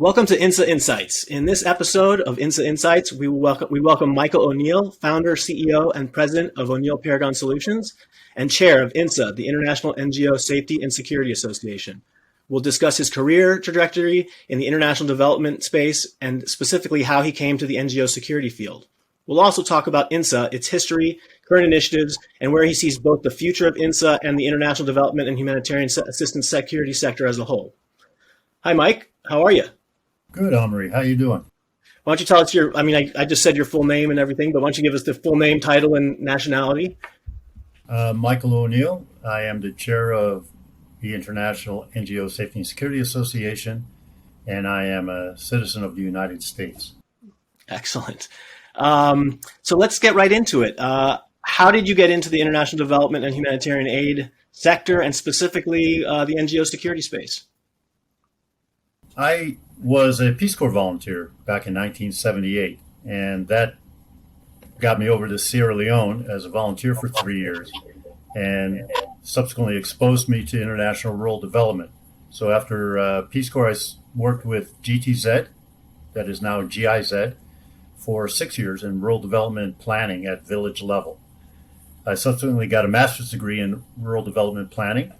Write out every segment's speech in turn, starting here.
Welcome to INSSA Insights. In this episode of INSSA Insights, we welcome Michael O'Neill, founder, CEO, and president of O'Neill Paragon Solutions, and chair of INSSA, the International NGO Safety and Security Association. We'll discuss his career trajectory in the international development space and specifically how he came to the NGO security field. We'll also talk about INSSA, its history, current initiatives, and where he sees both the future of INSSA and the international development and humanitarian assistance security sector as a whole. Hi, Mike. How are you? Good, Omri. How you doing? Why don't you tell us I just said your full name and everything, but why don't you give us the full name, title, and nationality? Michael O'Neill. I am the chair of the International NGO Safety and Security Association, and I am a citizen of the United States. Excellent. So let's get right into it. How did you get into the international development and humanitarian aid sector, and specifically the NGO security space? I was a Peace Corps volunteer back in 1978, and that got me over to Sierra Leone as a volunteer for 3 years, and subsequently exposed me to international rural development. So after Peace Corps, I worked with GTZ, that is now GIZ, for 6 years in rural development planning at village level. I subsequently got a master's degree in rural development planning,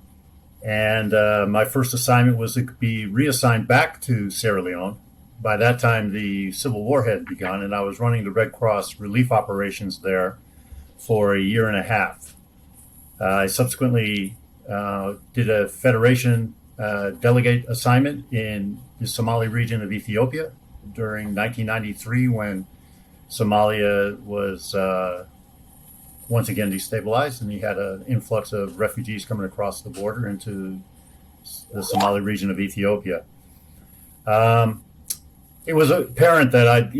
and my first assignment was to be reassigned back to Sierra Leone. By that time, the Civil War had begun, and I was running the Red Cross relief operations there for a year and a half. I subsequently did a Federation delegate assignment in the Somali region of Ethiopia during 1993 when Somalia was once again destabilized, and you had an influx of refugees coming across the border into the Somali region of Ethiopia. It was apparent that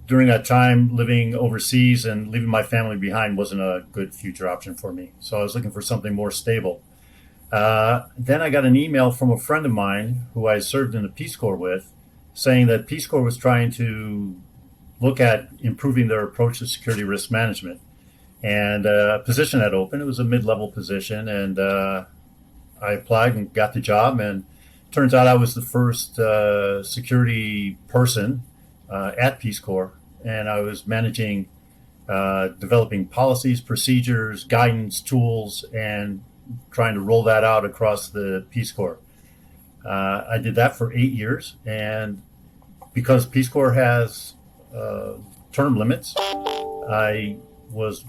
during that time, living overseas and leaving my family behind wasn't a good future option for me. So I was looking for something more stable. Then I got an email from a friend of mine who I served in the Peace Corps with, saying that Peace Corps was trying to look at improving their approach to security risk management. And a position had opened. It was a mid-level position, and I applied and got the job. And turns out I was the first security person at Peace Corps, and I was managing developing policies, procedures, guidance, tools, and trying to roll that out across the Peace Corps. I did that for 8 years, and because Peace Corps has term limits, I was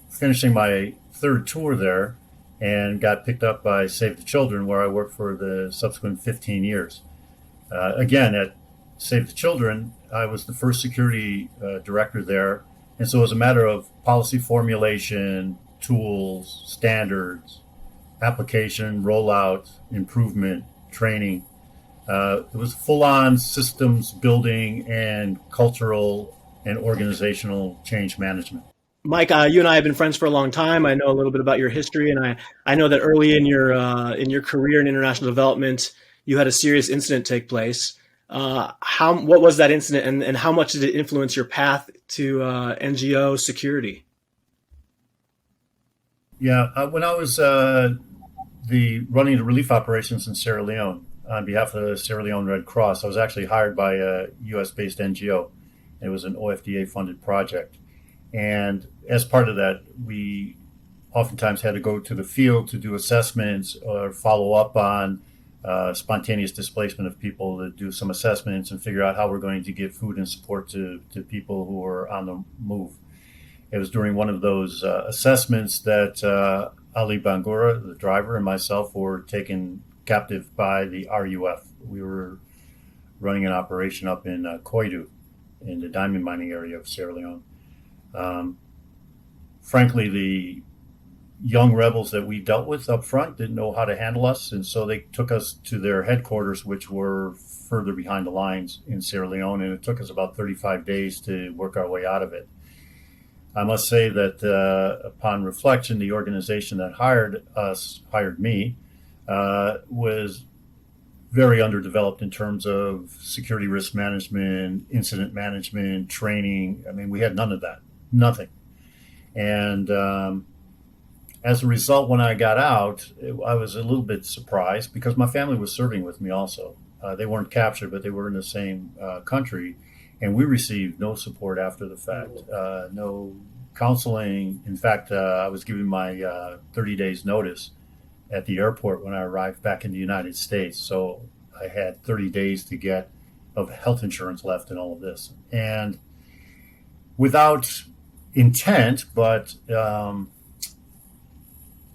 finishing my third tour there and got picked up by Save the Children, where I worked for the subsequent 15 years. Again, at Save the Children, I was the first security director there, and so it was a matter of policy formulation, tools, standards, application, rollout, improvement, training. It was full-on systems building and cultural and organizational change management. Mike, you and I have been friends for a long time. I know a little bit about your history, and I know that early in your career in international development, you had a serious incident take place. What was that incident, and how much did it influence your path to NGO security? Yeah, when I was running the relief operations in Sierra Leone on behalf of the Sierra Leone Red Cross, I was actually hired by a U.S.-based NGO. It was an OFDA-funded project. And as part of that, we oftentimes had to go to the field to do assessments or follow up on spontaneous displacement of people, to do some assessments and figure out how we're going to give food and support to people who are on the move. It was during one of those assessments that Ali Bangura, the driver, and myself were taken captive by the RUF. We were running an operation up in Koidu, in the diamond mining area of Sierra Leone. Frankly, the young rebels that we dealt with up front didn't know how to handle us, and so they took us to their headquarters, which were further behind the lines in Sierra Leone, and it took us about 35 days to work our way out of it. I must say that upon reflection, the organization that hired me, was very underdeveloped in terms of security risk management, incident management, training. I mean, we had none of that, nothing. And as a result, when I got out, I was a little bit surprised because my family was serving with me also. They weren't captured, but they were in the same country, and we received no support after the fact, no counseling. In fact, I was given my 30 days notice at the airport when I arrived back in the United States. So I had 30 days to get of health insurance left in all of this. And without intent, but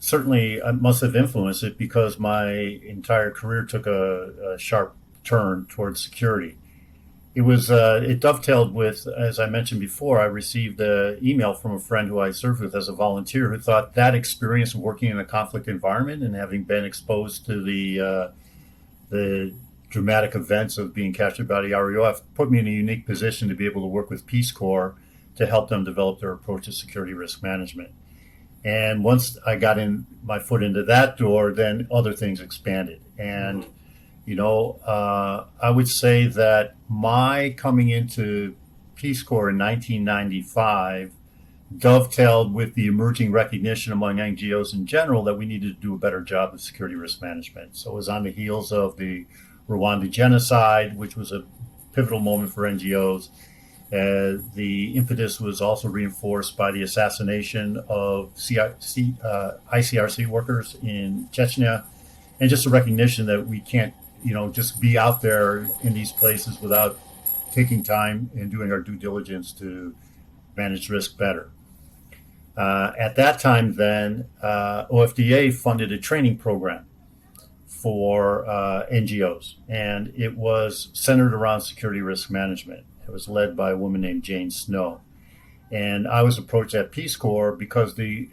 certainly I must have influenced it because my entire career took a sharp turn towards security. It dovetailed with, as I mentioned before, I received an email from a friend who I served with as a volunteer who thought that experience of working in a conflict environment and having been exposed to the dramatic events of being captured by the RUF put me in a unique position to be able to work with Peace Corps to help them develop their approach to security risk management. And once I got in my foot into that door, then other things expanded. And I would say that my coming into Peace Corps in 1995 dovetailed with the emerging recognition among NGOs in general that we needed to do a better job of security risk management. So it was on the heels of the Rwanda genocide, which was a pivotal moment for NGOs. The impetus was also reinforced by the assassination of ICRC workers in Chechnya, and just a recognition that we can't just be out there in these places without taking time and doing our due diligence to manage risk better. At that time, then, OFDA funded a training program for NGOs, and it was centered around security risk management. It was led by a woman named Jane Snow. And I was approached at Peace Corps because the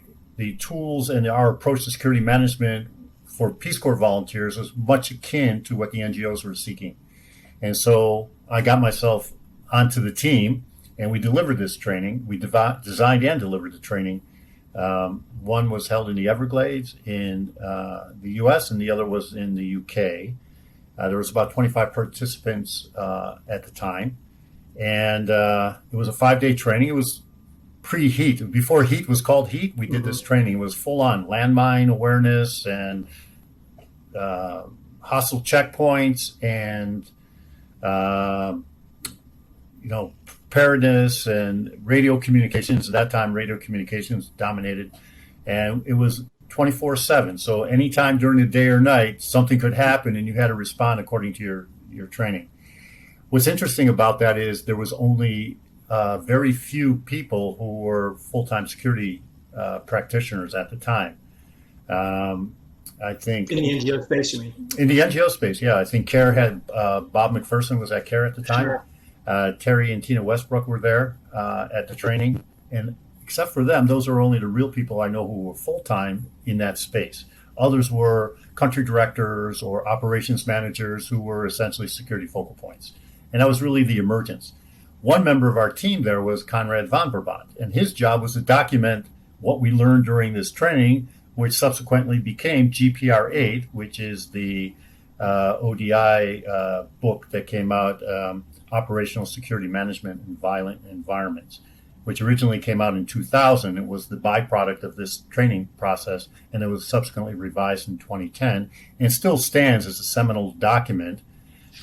tools and our approach to security management for Peace Corps volunteers was much akin to what the NGOs were seeking. And so I got myself onto the team, and we delivered this training. We designed and delivered the training. One was held in the Everglades in the U.S., and the other was in the U.K. There was about 25 participants at the time. And it was a 5-day training. It was pre-heat. Before heat was called heat, we did this training. It was full-on landmine awareness and hostile checkpoints and preparedness and radio communications. At that time, radio communications dominated, and it was 24/7. So anytime during the day or night, something could happen, and you had to respond according to your training. What's interesting about that is there was only very few people who were full-time security practitioners at the time. I think in the NGO space, you mean? In the NGO space, yeah. I think CARE had Bob McPherson was at CARE at the time. Sure. Terry and Tina Westbrook were there at the training, and except for them, those are only the real people I know who were full-time in that space. Others were country directors or operations managers who were essentially security focal points. And that was really the emergence. One member of our team there was Conrad von Brabant, and his job was to document what we learned during this training, which subsequently became GPR 8, which is the ODI book that came out, Operational Security Management in Violent Environments, which originally came out in 2000. It was the byproduct of this training process, and it was subsequently revised in 2010 and still stands as a seminal document.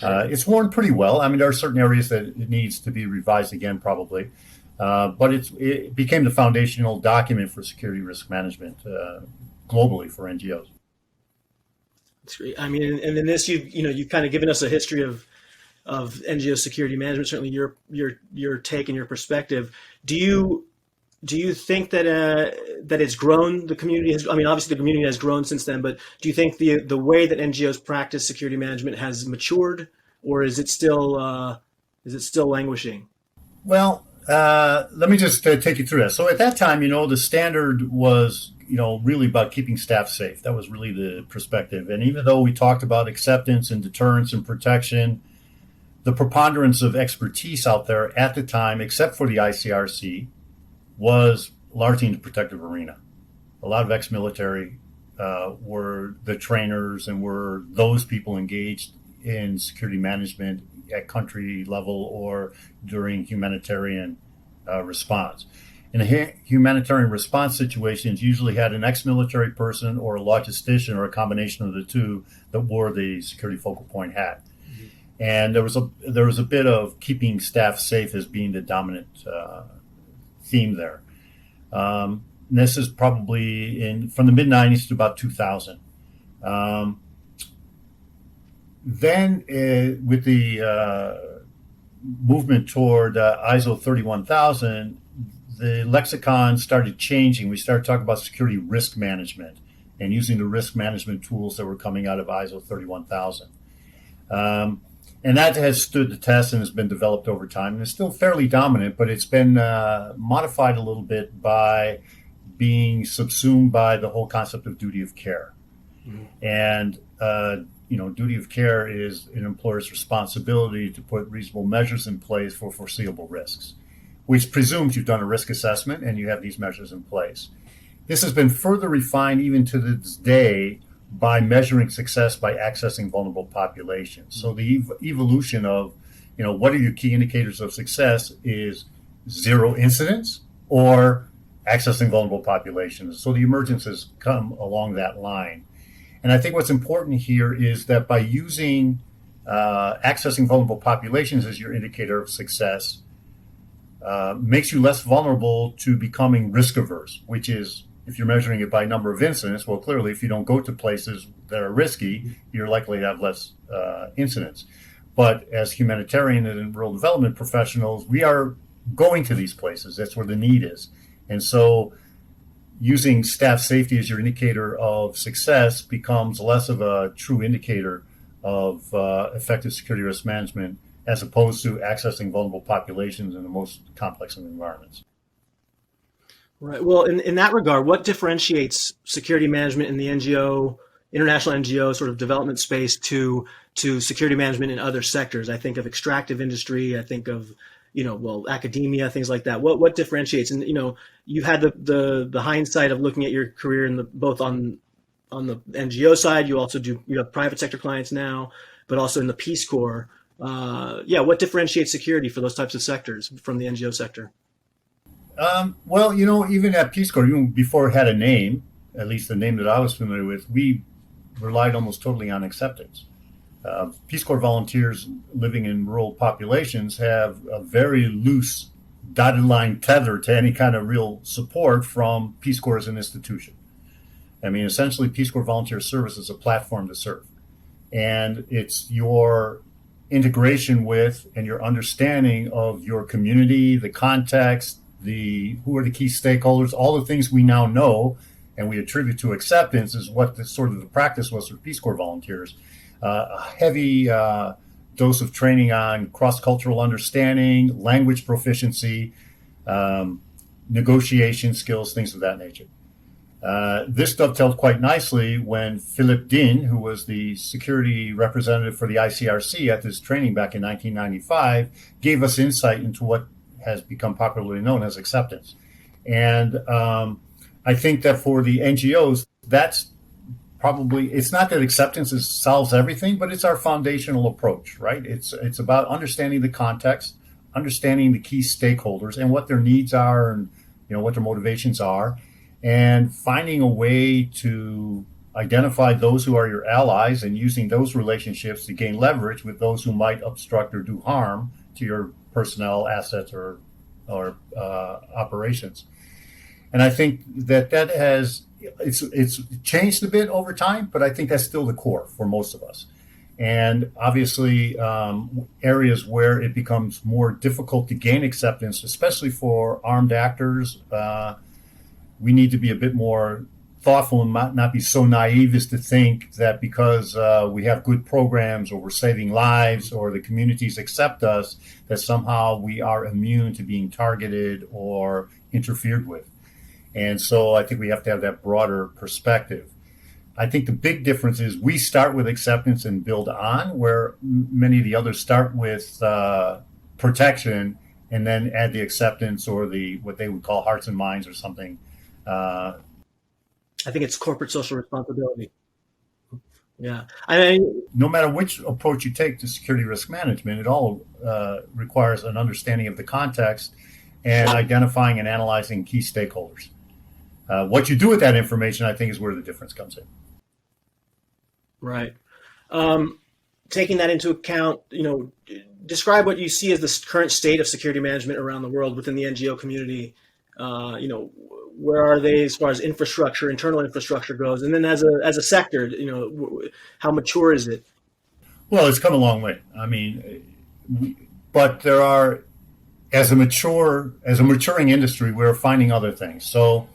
It's worn pretty well. I mean, there are certain areas that it needs to be revised again, probably. But it became the foundational document for security risk management globally for NGOs. That's great. I mean, and in this, you've kind of given us a history of NGO security management. Certainly, your take and your perspective. Do you think that it's grown? The community has. I mean, obviously, the community has grown since then. But do you think the way that NGOs practice security management has matured, or is it still languishing? Well, let me just take you through that. So at that time, the standard was, really about keeping staff safe. That was really the perspective. And even though we talked about acceptance and deterrence and protection, the preponderance of expertise out there at the time, except for the ICRC, was largely in the protective arena. A lot of ex-military were the trainers and were those people engaged in security management at country level or during humanitarian response. In a humanitarian response situations, usually had an ex-military person or a logistician or a combination of the two that wore the security focal point hat. Mm-hmm. And there was a bit of keeping staff safe as being the dominant theme there. And this is probably from the mid '90s to about 2000. Then with the movement toward ISO 31000, the lexicon started changing. We started talking about security risk management and using the risk management tools that were coming out of ISO 31000. And that has stood the test and has been developed over time. And it's still fairly dominant, but it's been modified a little bit by being subsumed by the whole concept of duty of care. Mm-hmm. And duty of care is an employer's responsibility to put reasonable measures in place for foreseeable risks, which presumes you've done a risk assessment and you have these measures in place. This has been further refined even to this day by measuring success by accessing vulnerable populations. So the evolution of, what are your key indicators of success is zero incidents or accessing vulnerable populations. So the emergence has come along that line. And I think what's important here is that by using accessing vulnerable populations as your indicator of success, makes you less vulnerable to becoming risk averse, which is, if you're measuring it by number of incidents, well, clearly, if you don't go to places that are risky, you're likely to have less incidents. But as humanitarian and rural development professionals, we are going to these places. That's where the need is. And so using staff safety as your indicator of success becomes less of a true indicator of effective security risk management as opposed to accessing vulnerable populations in the most complex of environments. Right. Well, in that regard, what differentiates security management in the international NGO sort of development space to security management in other sectors? I think of extractive industry. I think of, academia, things like that. What differentiates? And, you've had the hindsight of looking at your career in both on the NGO side. You have private sector clients now, but also in the Peace Corps. What differentiates security for those types of sectors from the NGO sector? Even at Peace Corps, even before it had a name, at least the name that I was familiar with, we relied almost totally on acceptance. Peace Corps volunteers living in rural populations have a very loose dotted line tether to any kind of real support from Peace Corps as an institution. I mean, essentially, Peace Corps volunteer service is a platform to serve. And it's your integration with and your understanding of your community, the context, who are the key stakeholders, all the things we now know and we attribute to acceptance is what the practice was for Peace Corps volunteers. A heavy dose of training on cross-cultural understanding, language proficiency, negotiation skills, things of that nature. This dovetailed quite nicely when Philip Din, who was the security representative for the ICRC at this training back in 1995, gave us insight into what has become popularly known as acceptance. And I think that for the NGOs, that's probably, it's not that acceptance solves everything, but it's our foundational approach, right? It's about understanding the context, understanding the key stakeholders and what their needs are and what their motivations are, and finding a way to identify those who are your allies and using those relationships to gain leverage with those who might obstruct or do harm to your personnel, assets, or operations. And I think that it's changed a bit over time, but I think that's still the core for most of us. And obviously, areas where it becomes more difficult to gain acceptance, especially for armed actors, we need to be a bit more thoughtful and not be so naive as to think that because we have good programs or we're saving lives or the communities accept us, that somehow we are immune to being targeted or interfered with. And so I think we have to have that broader perspective. I think the big difference is we start with acceptance and build on, where many of the others start with protection and then add the acceptance or what they would call hearts and minds or something. I think it's corporate social responsibility. Yeah. I mean, no matter which approach you take to security risk management, it all requires an understanding of the context and identifying and analyzing key stakeholders. What you do with that information, I think, is where the difference comes in. Right. taking that into account, describe what you see as the current state of security management around the world within the NGO community. Where are they as far as infrastructure, internal infrastructure goes, and then as a sector, how mature is it? Well, it's come a long way. I mean, but there are, as a maturing industry, we're finding other things. So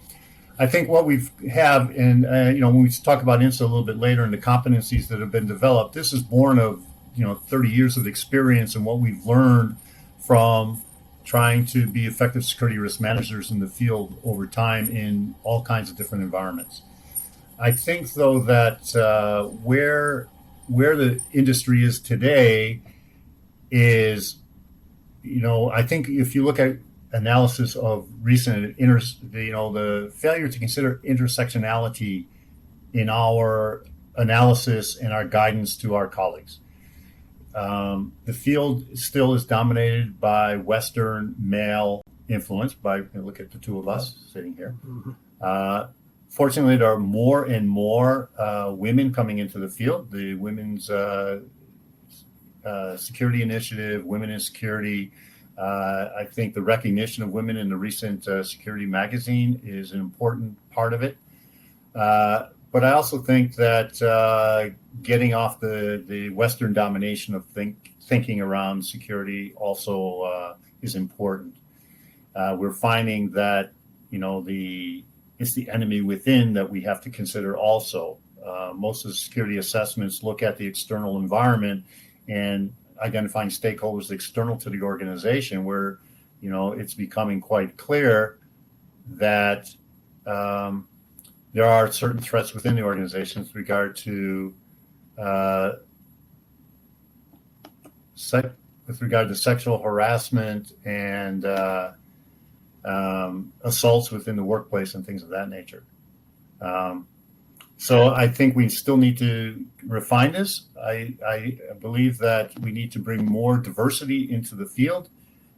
I think what we have, and when we talk about INSSA a little bit later and the competencies that have been developed, this is born of 30 years of experience and what we've learned from trying to be effective security risk managers in the field over time in all kinds of different environments. I think, though, that where the industry is today is, I think if you look at analysis of recent, the failure to consider intersectionality in our analysis and our guidance to our colleagues. The field still is dominated by Western male influence. Look at the two of us sitting here. Fortunately, there are more and more women coming into the field. The Women's Security Initiative, Women in Security. I think the recognition of women in the recent Security magazine is an important part of it. But I also think that getting off the Western domination of thinking around security also is important. We're finding that it's the enemy within that we have to consider also. Most of the security assessments look at the external environment and identifying stakeholders external to the organization, where it's becoming quite clear that there are certain threats within the organization with regard to sexual harassment and assaults within the workplace and things of that nature. So I think we still need to refine this. I believe that we need to bring more diversity into the field.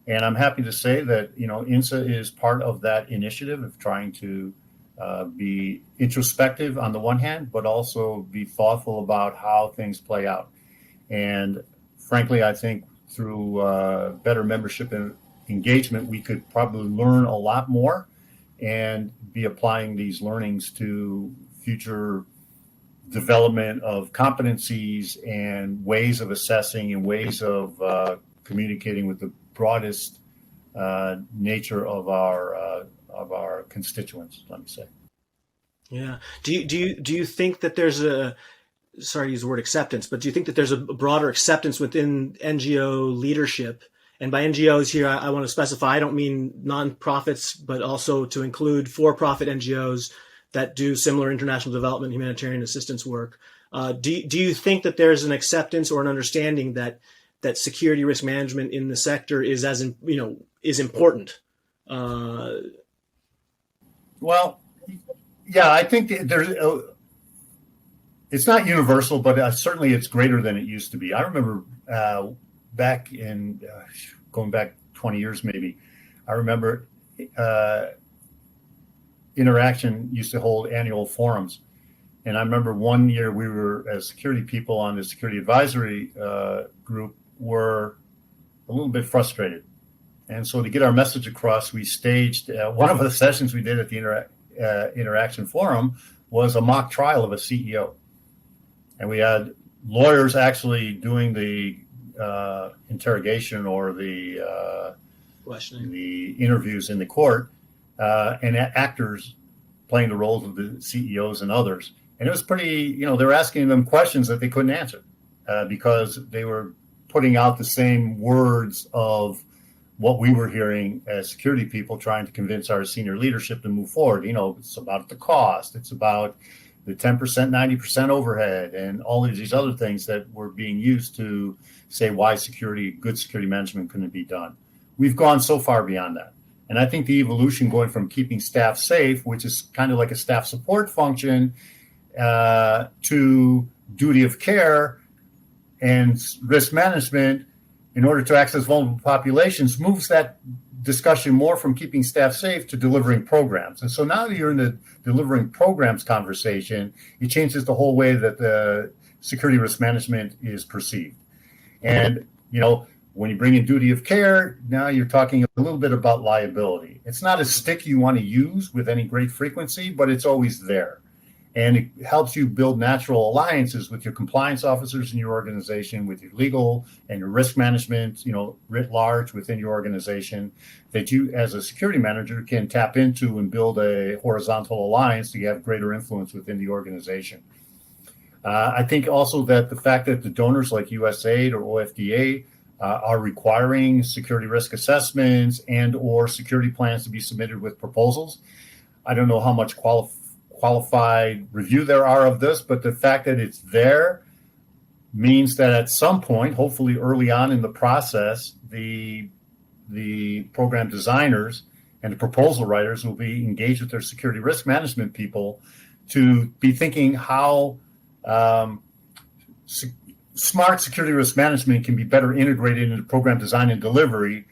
And I'm happy to say that, INSSA is part of that initiative of trying to be introspective on the one hand, but also be thoughtful about how things play out. And frankly, I think through better membership and engagement, we could probably learn a lot more and be applying these learnings to future development of competencies and ways of assessing and ways of communicating with the broadest nature of our constituents, let me say. Yeah. Do you think that there's sorry to use the word acceptance, but do you think that there's a broader acceptance within NGO leadership? And by NGOs here, I want to specify, I don't mean nonprofits, but also to include for-profit NGOs that do similar international development, humanitarian assistance work. Do you think that there's an acceptance or an understanding that security risk management in the sector is is important? Well, yeah, I think it's not universal, but certainly it's greater than it used to be. I remember back in going back 20 years maybe, I remember Interaction used to hold annual forums. And I remember one year we were, as security people on the security advisory group, were a little bit frustrated. And so to get our message across, we staged one of the sessions we did at the Interaction Forum was a mock trial of a CEO. And we had lawyers actually doing the interrogation or the interviews in the court, and actors playing the roles of the CEOs and others. And it was pretty, they were asking them questions that they couldn't answer because they were putting out the same words of what we were hearing as security people trying to convince our senior leadership to move forward. It's about the cost. It's about the 10%, 90% overhead, and all of these other things that were being used to say why good security management couldn't be done. We've gone so far beyond that. And I think the evolution going from keeping staff safe, which is kind of like a staff support function, to duty of care and risk management in order to access vulnerable populations moves that discussion more from keeping staff safe to delivering programs. And so now that you're in the delivering programs conversation, it changes the whole way that the security risk management is perceived. And, when you bring in duty of care, now you're talking a little bit about liability. It's not a stick you want to use with any great frequency, but it's always there. And it helps you build natural alliances with your compliance officers in your organization, with your legal and your risk management, writ large within your organization, that you, as a security manager, can tap into and build a horizontal alliance to have greater influence within the organization. I think also that the fact that the donors like USAID or OFDA are requiring security risk assessments and or security plans to be submitted with proposals. I don't know how much qualified review there are of this, but the fact that it's there means that at some point, hopefully early on in the process, the program designers and the proposal writers will be engaged with their security risk management people to be thinking how smart security risk management can be better integrated into program design and delivery,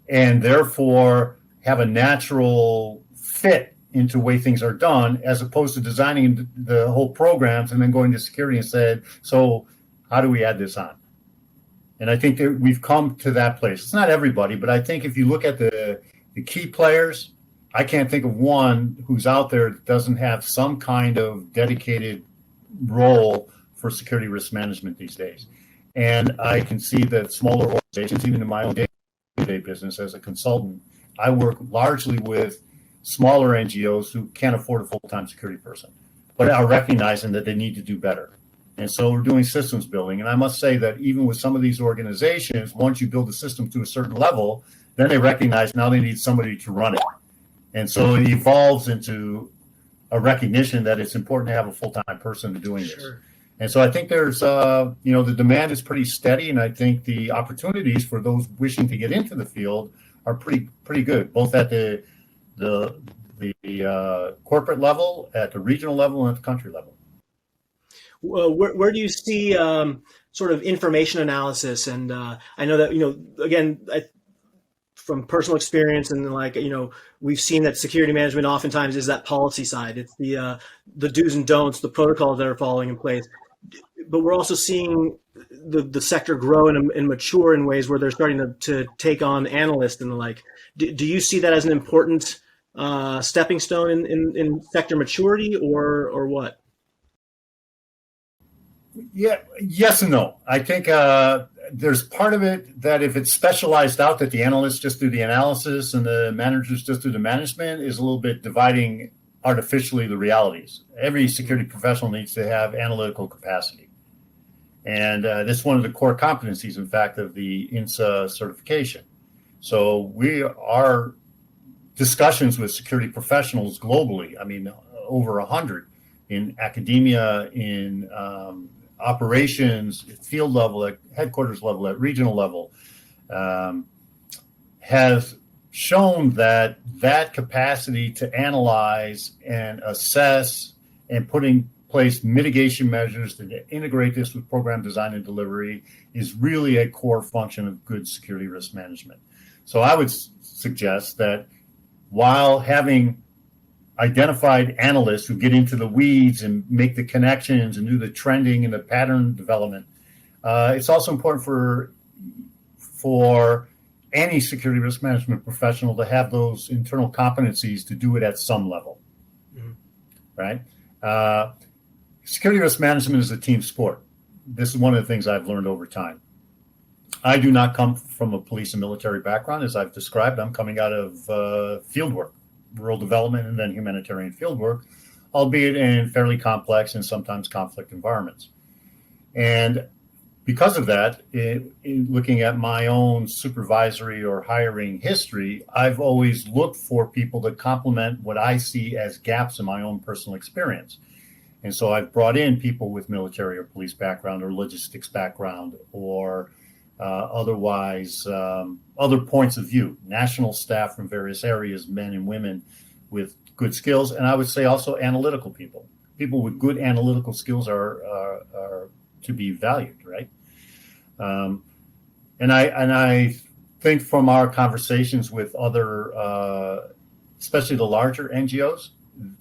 and therefore have a natural fit into the way things are done, as opposed to designing the whole programs and then going to security and said, so how do we add this on? And I think that we've come to that place. It's not everybody, but I think if you look at the key players, I can't think of one who's out there that doesn't have some kind of dedicated role for security risk management these days. And I can see that smaller organizations, even in my own day-to-day business as a consultant, I work largely with smaller NGOs who can't afford a full-time security person, but are recognizing that they need to do better. And so we're doing systems building. And I must say that even with some of these organizations, once you build a system to a certain level, then they recognize now they need somebody to run it. And so it evolves into a recognition that it's important to have a full-time person doing this. Sure. And so I think there's, the demand is pretty steady, and I think the opportunities for those wishing to get into the field are pretty good, both at the corporate level, at the regional level, and at the country level. Where do you see sort of information analysis? And I know that, again, from personal experience and we've seen that security management oftentimes is that policy side. It's the do's and don'ts, the protocols that are falling in place. But we're also seeing the sector grow and mature in ways where they're starting to take on analysts and the like. Do you see that as an important stepping stone in sector maturity, or what? Yeah, yes and no. I think there's part of it that if it's specialized out, that the analysts just do the analysis and the managers just do the management, is a little bit dividing artificially the realities. Every security professional needs to have analytical capacity. And this is one of the core competencies, in fact, of the INSSA certification. So our discussions with security professionals globally, over 100 in academia, in operations, at field level, at headquarters level, at regional level, has shown that capacity to analyze and assess and put in place mitigation measures to integrate this with program design and delivery is really a core function of good security risk management. So I would suggest that while having identified analysts who get into the weeds and make the connections and do the trending and the pattern development, it's also important for any security risk management professional to have those internal competencies to do it at some level, right? Security risk management is a team sport. This is one of the things I've learned over time. I do not come from a police and military background, as I've described. I'm coming out of field work, rural development, and then humanitarian field work, albeit in fairly complex and sometimes conflict environments. And because of that, in looking at my own supervisory or hiring history, I've always looked for people that complement what I see as gaps in my own personal experience. And so I've brought in people with military or police background or logistics background or otherwise other points of view, national staff from various areas, men and women with good skills. And I would say also analytical people. People with good analytical skills are to be valued, right? And I think from our conversations with other, especially the larger NGOs,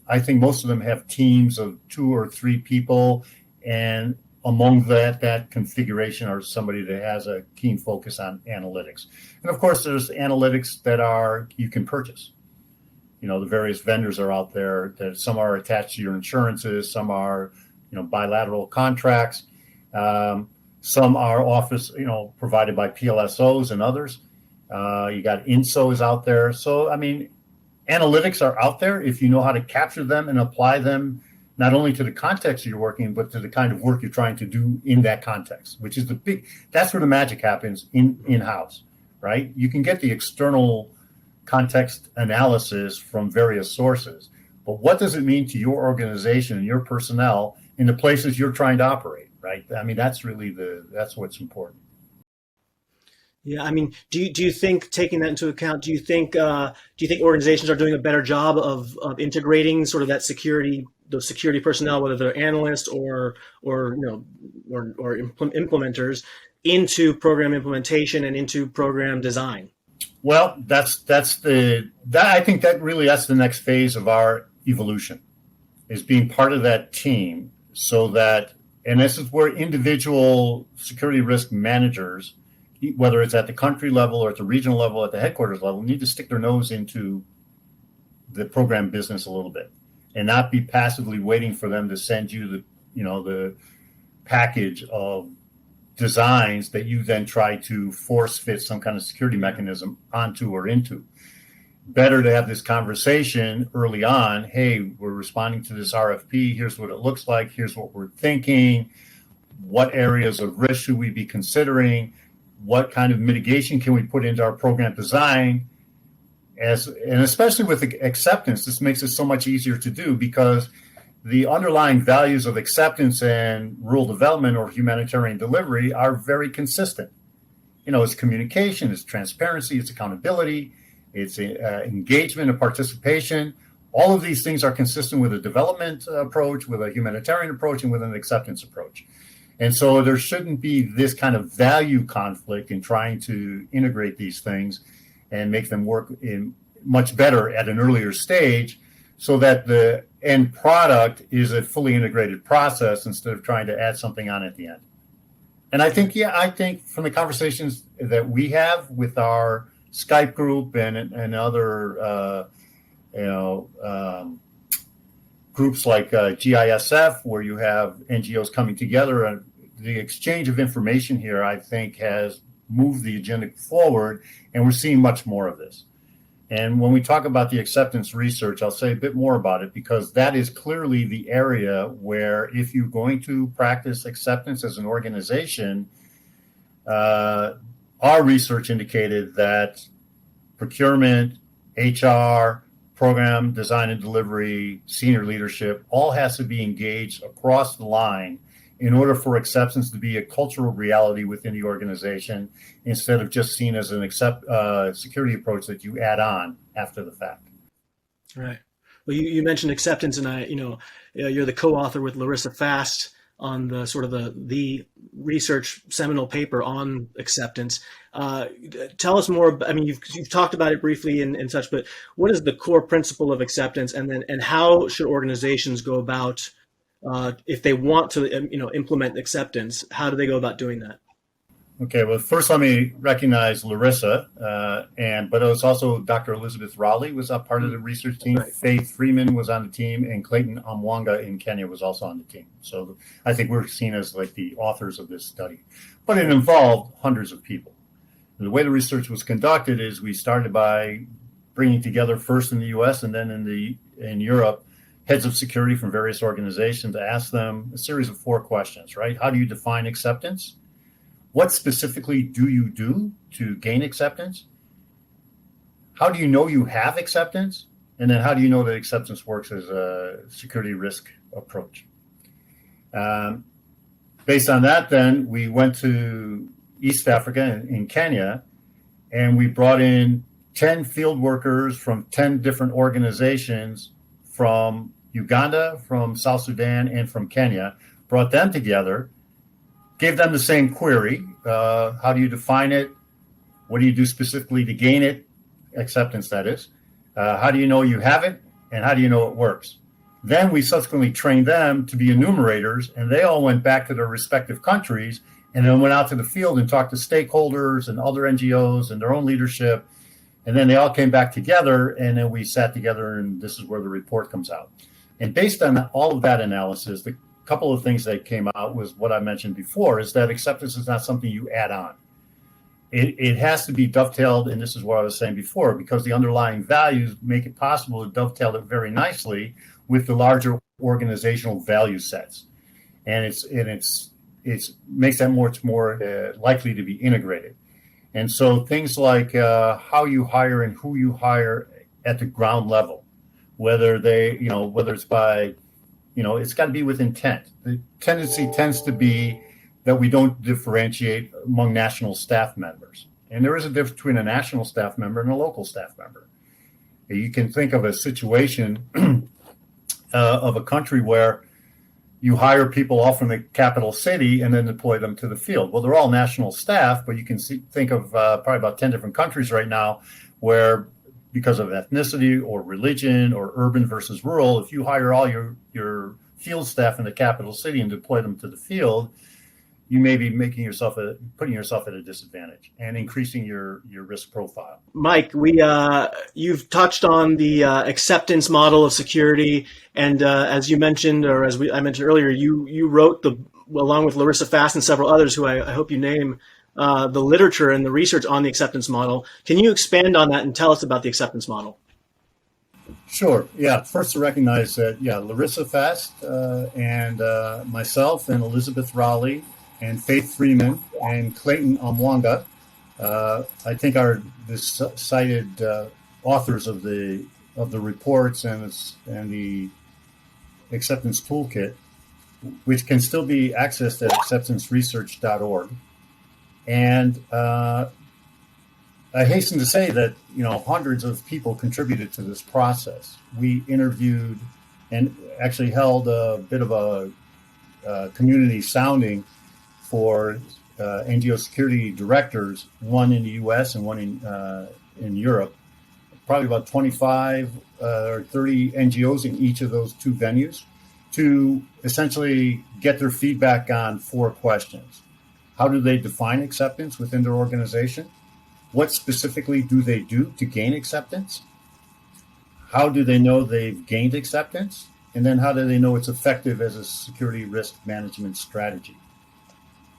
I think most of them have teams of 2 or 3 people, and among that configuration are somebody that has a keen focus on analytics. And of course, there's analytics that you can purchase. The various vendors are out there. That some are attached to your insurances, some are bilateral contracts, some are provided by PLSOs and others. You got INSSOs out there. So analytics are out there if you know how to capture them and apply them not only to the context you're working in, but to the kind of work you're trying to do in that context, which is that's where the magic happens in-house, right? You can get the external context analysis from various sources, but what does it mean to your organization and your personnel in the places you're trying to operate, right? That's really that's what's important. Yeah, do you think, taking that into account, do you think organizations are doing a better job of integrating sort of those security personnel, whether they're analysts or implementers, into program implementation and into program design? Well, I think that's the next phase of our evolution, is being part of that team, so that, and this is where individual security risk managers, whether it's at the country level or at the regional level, at the headquarters level, need to stick their nose into the program business a little bit and not be passively waiting for them to send you the package of designs that you then try to force fit some kind of security mechanism onto or into. Better to have this conversation early on. Hey, we're responding to this RFP. Here's what it looks like. Here's what we're thinking. What areas of risk should we be considering? What kind of mitigation can we put into our program design? And especially with acceptance, this makes it so much easier to do, because the underlying values of acceptance and rural development or humanitarian delivery are very consistent. It's communication, it's transparency, it's accountability, it's engagement and participation. All of these things are consistent with a development approach, with a humanitarian approach, and with an acceptance approach. And so there shouldn't be this kind of value conflict in trying to integrate these things and make them work in much better at an earlier stage, so that the end product is a fully integrated process instead of trying to add something on at the end. And I think from the conversations that we have with our Skype group and other groups like GISF, where you have NGOs coming together, and the exchange of information here, I think, has moved the agenda forward, and we're seeing much more of this. And when we talk about the acceptance research, I'll say a bit more about it, because that is clearly the area where, if you're going to practice acceptance as an organization, our research indicated that procurement, HR, program design and delivery, senior leadership, all has to be engaged across the line in order for acceptance to be a cultural reality within the organization, instead of just seen as an security approach that you add on after the fact. Right. Well, you mentioned acceptance, and you're the co-author with Larissa Fast on the sort of the research seminal paper on acceptance. Tell us more. You've talked about it briefly and such, but what is the core principle of acceptance, and how should organizations go about, if they want to implement acceptance? How do they go about doing that? Okay, well, first let me recognize Larissa, but it was also Dr. Elizabeth Rowley was a part of the research team. Right. Faith Freeman was on the team, and Clayton Amwanga in Kenya was also on the team. So I think we're seen as like the authors of this study, but it involved hundreds of people. And the way the research was conducted is we started by bringing together, first in the U.S. and then in Europe, heads of security from various organizations, to ask them a series of 4 questions, right? How do you define acceptance? What specifically do you do to gain acceptance? How do you know you have acceptance? And then how do you know that acceptance works as a security risk approach? Based on that, then we went to East Africa in Kenya, and we brought in 10 field workers from 10 different organizations from Uganda, from South Sudan, and from Kenya, brought them together, gave them the same query. How do you define it? What do you do specifically to gain it? Acceptance, that is. How do you know you have it? And how do you know it works? Then we subsequently trained them to be enumerators, and they all went back to their respective countries and then went out to the field and talked to stakeholders and other NGOs and their own leadership. And then they all came back together, and then we sat together, and this is where the report comes out. And based on all of that analysis, the couple of things that came out was what I mentioned before, is that acceptance is not something you add on. It has to be dovetailed, and this is what I was saying before, because the underlying values make it possible to dovetail it very nicely with the larger organizational value sets, and it's makes that much more likely to be integrated. And so things like how you hire and who you hire at the ground level, whether it's by, it's got to be with intent. The tendency tends to be that we don't differentiate among national staff members. And there is a difference between a national staff member and a local staff member. You can think of a situation of a country where you hire people all from the capital city and then deploy them to the field. Well, they're all national staff, but you can think of probably about 10 different countries right now where, because of ethnicity or religion or urban versus rural, if you hire all your field staff in the capital city and deploy them to the field, you may be putting yourself at a disadvantage and increasing your risk profile. Mike, you've touched on the acceptance model of security, and as you mentioned, or as I mentioned earlier, you wrote along with Larissa Fast and several others, who I hope you name, the literature and the research on the acceptance model. Can you expand on that and tell us about the acceptance model? Sure. Yeah. First, to recognize that, Larissa Fast and myself and Elizabeth Rowley and Faith Freeman and Clayton Amwanga, I think, are the cited authors of the reports and the acceptance toolkit, which can still be accessed at acceptanceresearch.org. And I hasten to say that hundreds of people contributed to this process. We interviewed and actually held a bit of a community sounding for NGO security directors, one in the U.S. and one in Europe. Probably about 25 or 30 NGOs in each of those two venues, to essentially get their feedback on 4 questions. How do they define acceptance within their organization? What specifically do they do to gain acceptance? How do they know they've gained acceptance? And then how do they know it's effective as a security risk management strategy?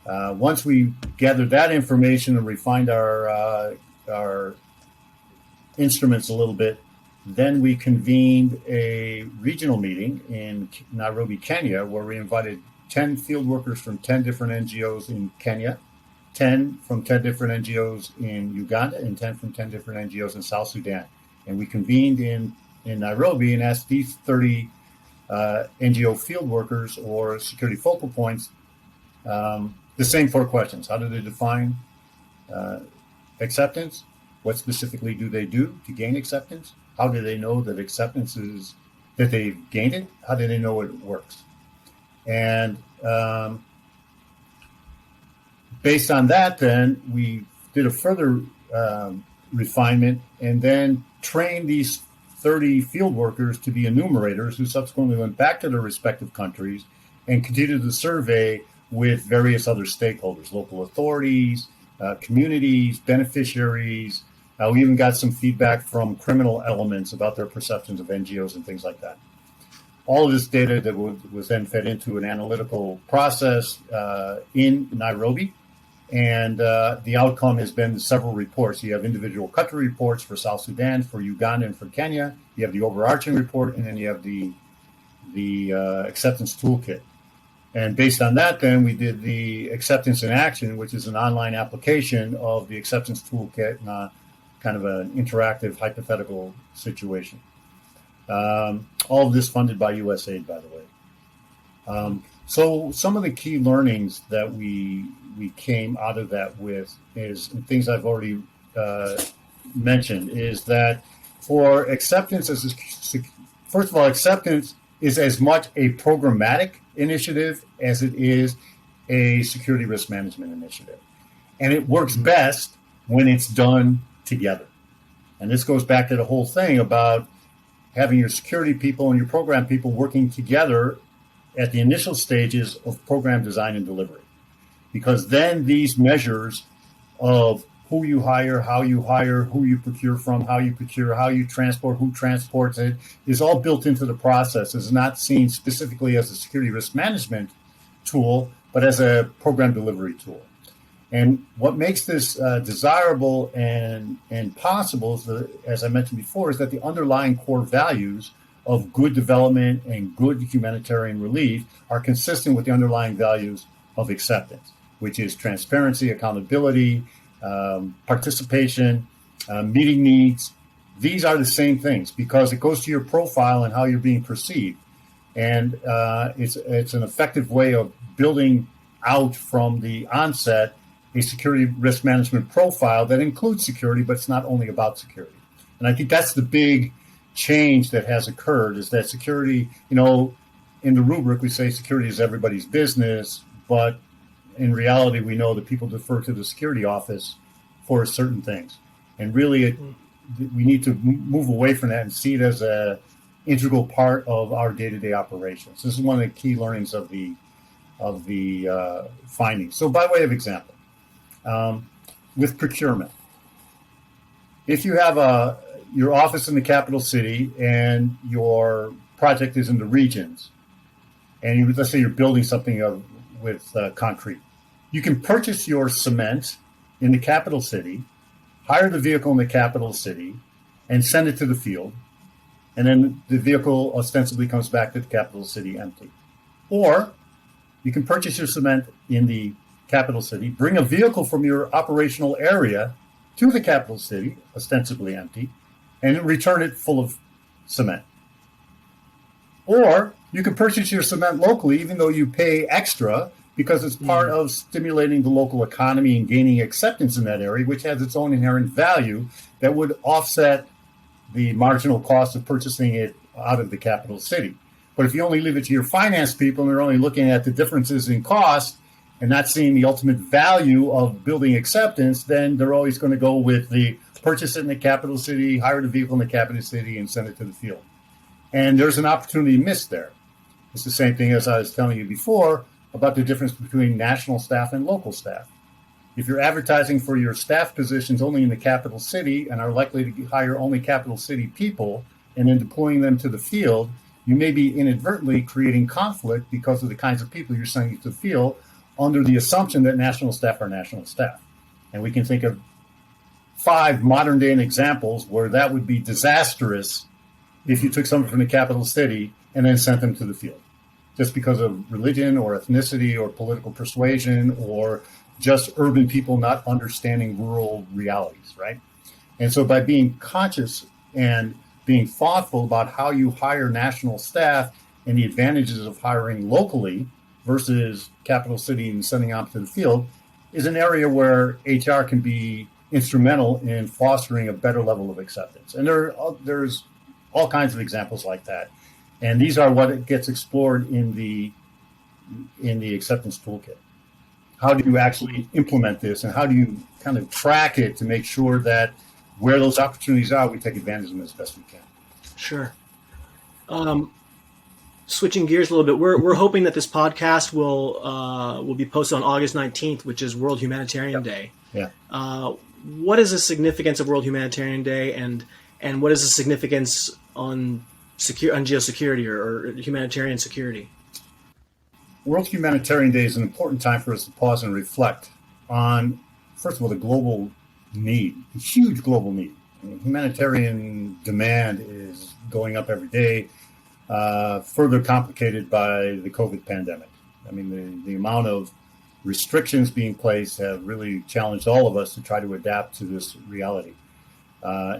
Once we gathered that information and refined our instruments a little bit, then we convened a regional meeting in Nairobi, Kenya, where we invited 10 field workers from 10 different NGOs in Kenya, 10 from 10 different NGOs in Uganda, and 10 from 10 different NGOs in South Sudan. And we convened in Nairobi and asked these 30 NGO field workers or security focal points the same 4 questions. How do they define acceptance? What specifically do they do to gain acceptance? How do they know that acceptance is, that they've gained it? How do they know it works? And based on that, then we did a further refinement and then trained these 30 field workers to be enumerators, who subsequently went back to their respective countries and continued the survey with various other stakeholders, local authorities, communities, beneficiaries. We even got some feedback from criminal elements about their perceptions of NGOs and things like that. All of this data that was then fed into an analytical process in Nairobi. And the outcome has been several reports. You have individual country reports for South Sudan, for Uganda, and for Kenya. You have the overarching report, and then you have the acceptance toolkit. And based on that, then we did the acceptance in action, which is an online application of the acceptance toolkit in a kind of an interactive hypothetical situation. All of this funded by USAID, by the way. So some of the key learnings that we came out of that with is, and things I've already mentioned, is that for acceptance, first of all, acceptance is as much a programmatic initiative as it is a security risk management initiative. And it works best when it's done together. And this goes back to the whole thing about having your security people and your program people working together at the initial stages of program design and delivery. Because then these measures of who you hire, who you procure from, how you procure, how you transport, who transports it, is all built into the process. It's not seen specifically as a security risk management tool, but as a program delivery tool. And what makes this desirable and possible, is as I mentioned before, is that the underlying core values of good development and good humanitarian relief are consistent with the underlying values of acceptance, which is transparency, accountability, participation, meeting needs. These are the same things because it goes to your profile and how you're being perceived. And it's an effective way of building out from the onset a security risk management profile that includes security, but it's not only about security. And I think that's the big change that has occurred, is that security, in the rubric, we say security is everybody's business, but in reality, we know that people defer to the security office for certain things. And really, we need to move away from that and see it as an integral part of our day-to-day operations. This is one of the key learnings of the findings. So by way of example, with procurement, if you have your office in the capital city and your project is in the regions, and let's say you're building something with concrete, you can purchase your cement in the capital city, hire the vehicle in the capital city, and send it to the field. And then the vehicle ostensibly comes back to the capital city empty. Or you can purchase your cement in the capital city, bring a vehicle from your operational area to the capital city, ostensibly empty, and return it full of cement. Or you can purchase your cement locally, even though you pay extra, because it's part of stimulating the local economy and gaining acceptance in that area, which has its own inherent value that would offset the marginal cost of purchasing it out of the capital city. But if you only leave it to your finance people and they're only looking at the differences in cost and not seeing the ultimate value of building acceptance, then they're always going to go with the purchase it in the capital city, hire the vehicle in the capital city, and send it to the field. And there's an opportunity missed there. It's the same thing as I was telling you before about the difference between national staff and local staff. If you're advertising for your staff positions only in the capital city and are likely to hire only capital city people and then deploying them to the field, you may be inadvertently creating conflict because of the kinds of people you're sending to the field under the assumption that national staff are national staff. And we can think of 5 modern day examples where that would be disastrous if you took someone from the capital city and then sent them to the field, just because of religion or ethnicity or political persuasion or just urban people not understanding rural realities, right? And so by being conscious and being thoughtful about how you hire national staff and the advantages of hiring locally versus capital city and sending out to the field is an area where HR can be instrumental in fostering a better level of acceptance. And there's all kinds of examples like that. And these are what gets explored in the acceptance toolkit. How do you actually implement this, and how do you kind of track it to make sure that where those opportunities are, we take advantage of them as best we can? Sure. Switching gears a little bit, we're hoping that this podcast will be posted on August 19th, which is World Humanitarian Day. Yeah. What is the significance of World Humanitarian Day, and what is the significance on geosecurity or humanitarian security? World Humanitarian Day is an important time for us to pause and reflect on, first of all, the global need, a huge global need. Humanitarian demand is going up every day, further complicated by the COVID pandemic. I mean, the amount of restrictions being placed have really challenged all of us to try to adapt to this reality.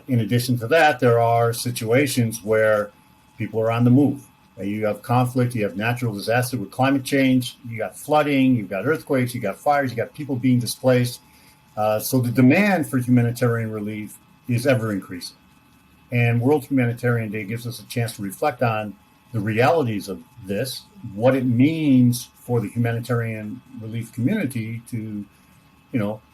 In addition to that, there are situations where people are on the move. You have conflict, you have natural disaster with climate change, you got flooding, you've got earthquakes, you got fires, you got people being displaced. So the demand for humanitarian relief is ever increasing. And World Humanitarian Day gives us a chance to reflect on the realities of this, what it means for the humanitarian relief community to,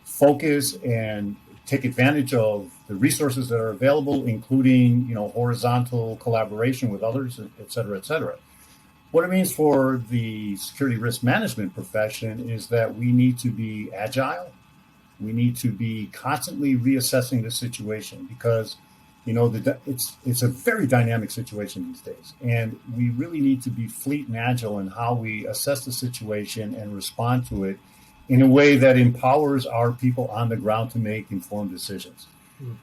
focus and take advantage of the resources that are available, including, horizontal collaboration with others, et cetera, et cetera. What it means for the security risk management profession is that we need to be agile. We need to be constantly reassessing the situation because, it's a very dynamic situation these days. And we really need to be fleet and agile in how we assess the situation and respond to it in a way that empowers our people on the ground to make informed decisions.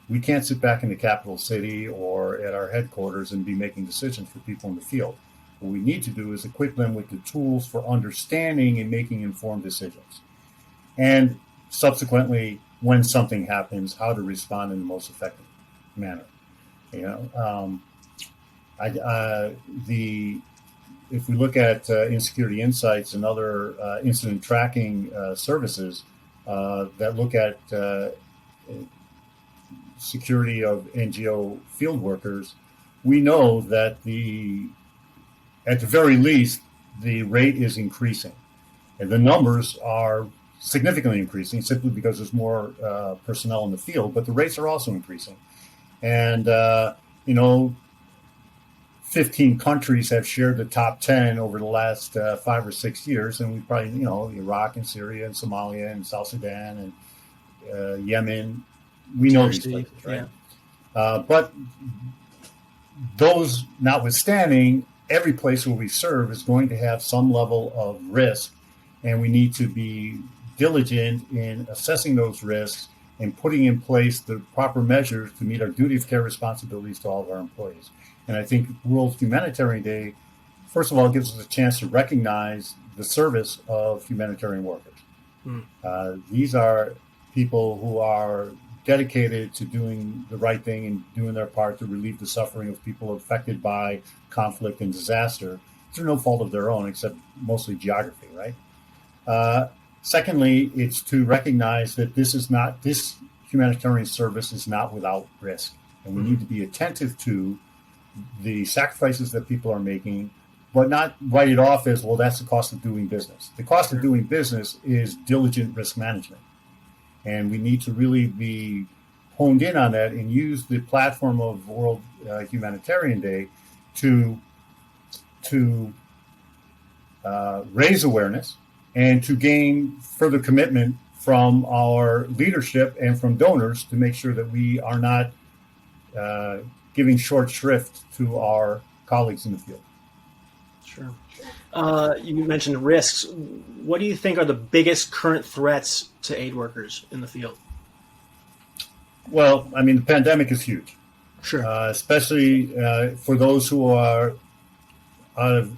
We can't sit back in the capital city or at our headquarters and be making decisions for people in the field. What we need to do is equip them with the tools for understanding and making informed decisions. And subsequently, when something happens, how to respond in the most effective manner. If we look at Insecurity Insights and other incident tracking services that look at security of NGO field workers, we know that at the very least, the rate is increasing. And the numbers are significantly increasing simply because there's more personnel in the field, but the rates are also increasing. And, 15 countries have shared the top 10 over the last 5 or 6 years. And we probably, Iraq and Syria and Somalia and South Sudan and Yemen, we know these places, right? Yeah. But those notwithstanding, every place where we serve is going to have some level of risk. And we need to be diligent in assessing those risks and putting in place the proper measures to meet our duty of care responsibilities to all of our employees. And I think World Humanitarian Day, first of all, gives us a chance to recognize the service of humanitarian workers. These are people who are dedicated to doing the right thing and doing their part to relieve the suffering of people affected by conflict and disaster through no fault of their own, except mostly geography, right? Secondly, it's to recognize that this humanitarian service is not without risk. And we need to be attentive to the sacrifices that people are making, but not write it off as, well, that's the cost of doing business. The cost of doing business is diligent risk management. And we need to really be honed in on that and use the platform of World Humanitarian Day to raise awareness and to gain further commitment from our leadership and from donors to make sure that we are not giving short shrift to our colleagues in the field. Sure. You mentioned risks. What do you think are the biggest current threats to aid workers in the field? Well, the pandemic is huge. Sure. Especially for those who are out of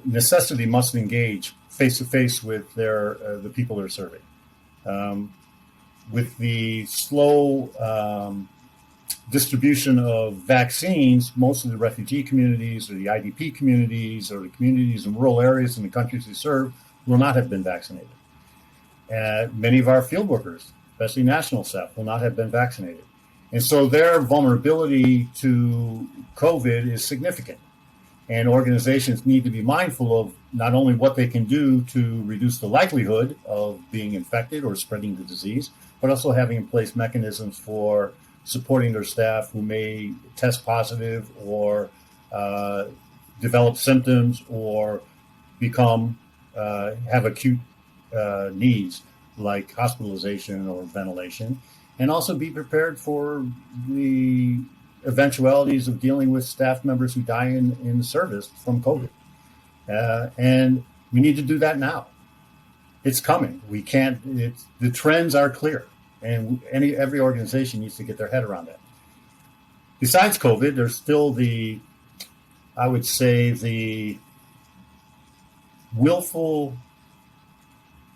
necessity must engage face to face with the people they're serving. With the slow distribution of vaccines, most of the refugee communities or the IDP communities or the communities in rural areas in the countries we serve will not have been vaccinated. Many of our field workers, especially national staff, will not have been vaccinated. And so their vulnerability to COVID is significant. And organizations need to be mindful of not only what they can do to reduce the likelihood of being infected or spreading the disease, but also having in place mechanisms for supporting their staff who may test positive or develop symptoms or have acute needs like hospitalization or ventilation, and also be prepared for the eventualities of dealing with staff members who die in the service from COVID. And we need to do that now. It's coming. The trends are clear, and every organization needs to get their head around that. Besides COVID, there's still the willful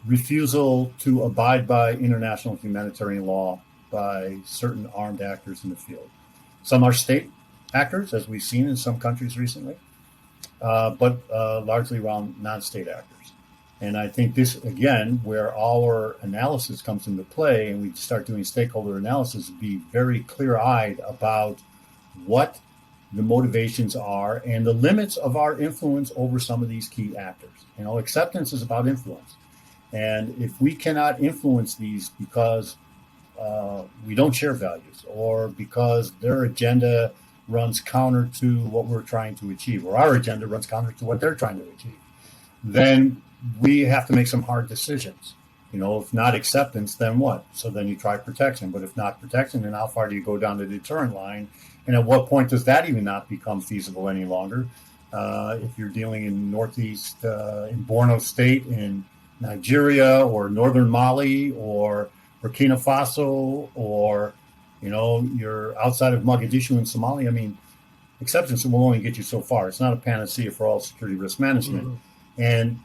refusal to abide by international humanitarian law by certain armed actors in the field. Some are state actors, as we've seen in some countries recently, but largely around non-state actors. And I think this, again, where our analysis comes into play and we start doing stakeholder analysis, be very clear-eyed about what the motivations are and the limits of our influence over some of these key actors. Acceptance is about influence. And if we cannot influence these because we don't share values, or because their agenda runs counter to what we're trying to achieve, or our agenda runs counter to what they're trying to achieve, then we have to make some hard decisions. If not acceptance, then what? So then you try protection. But if not protection, then how far do you go down the deterrent line? And at what point does that even not become feasible any longer? If you're dealing in Northeast, in Borno State, in Nigeria, or Northern Mali, or Burkina Faso, or, you're outside of Mogadishu in Somalia, I mean, acceptance will only get you so far. It's not a panacea for all security risk management. Mm-hmm. And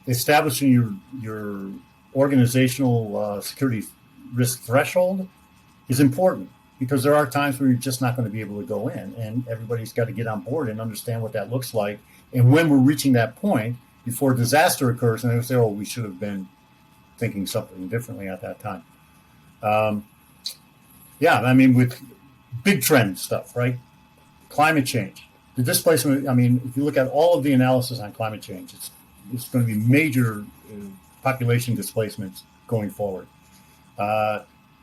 establishing your organizational security risk threshold is important, because there are times where you're just not going to be able to go in, and everybody's got to get on board and understand what that looks like. And when we're reaching that point before disaster occurs, and they say, "Oh, we should have been thinking something differently at that time." With big trend stuff, right? Climate change, the displacement. If you look at all of the analysis on climate change, it's going to be major population displacements going forward.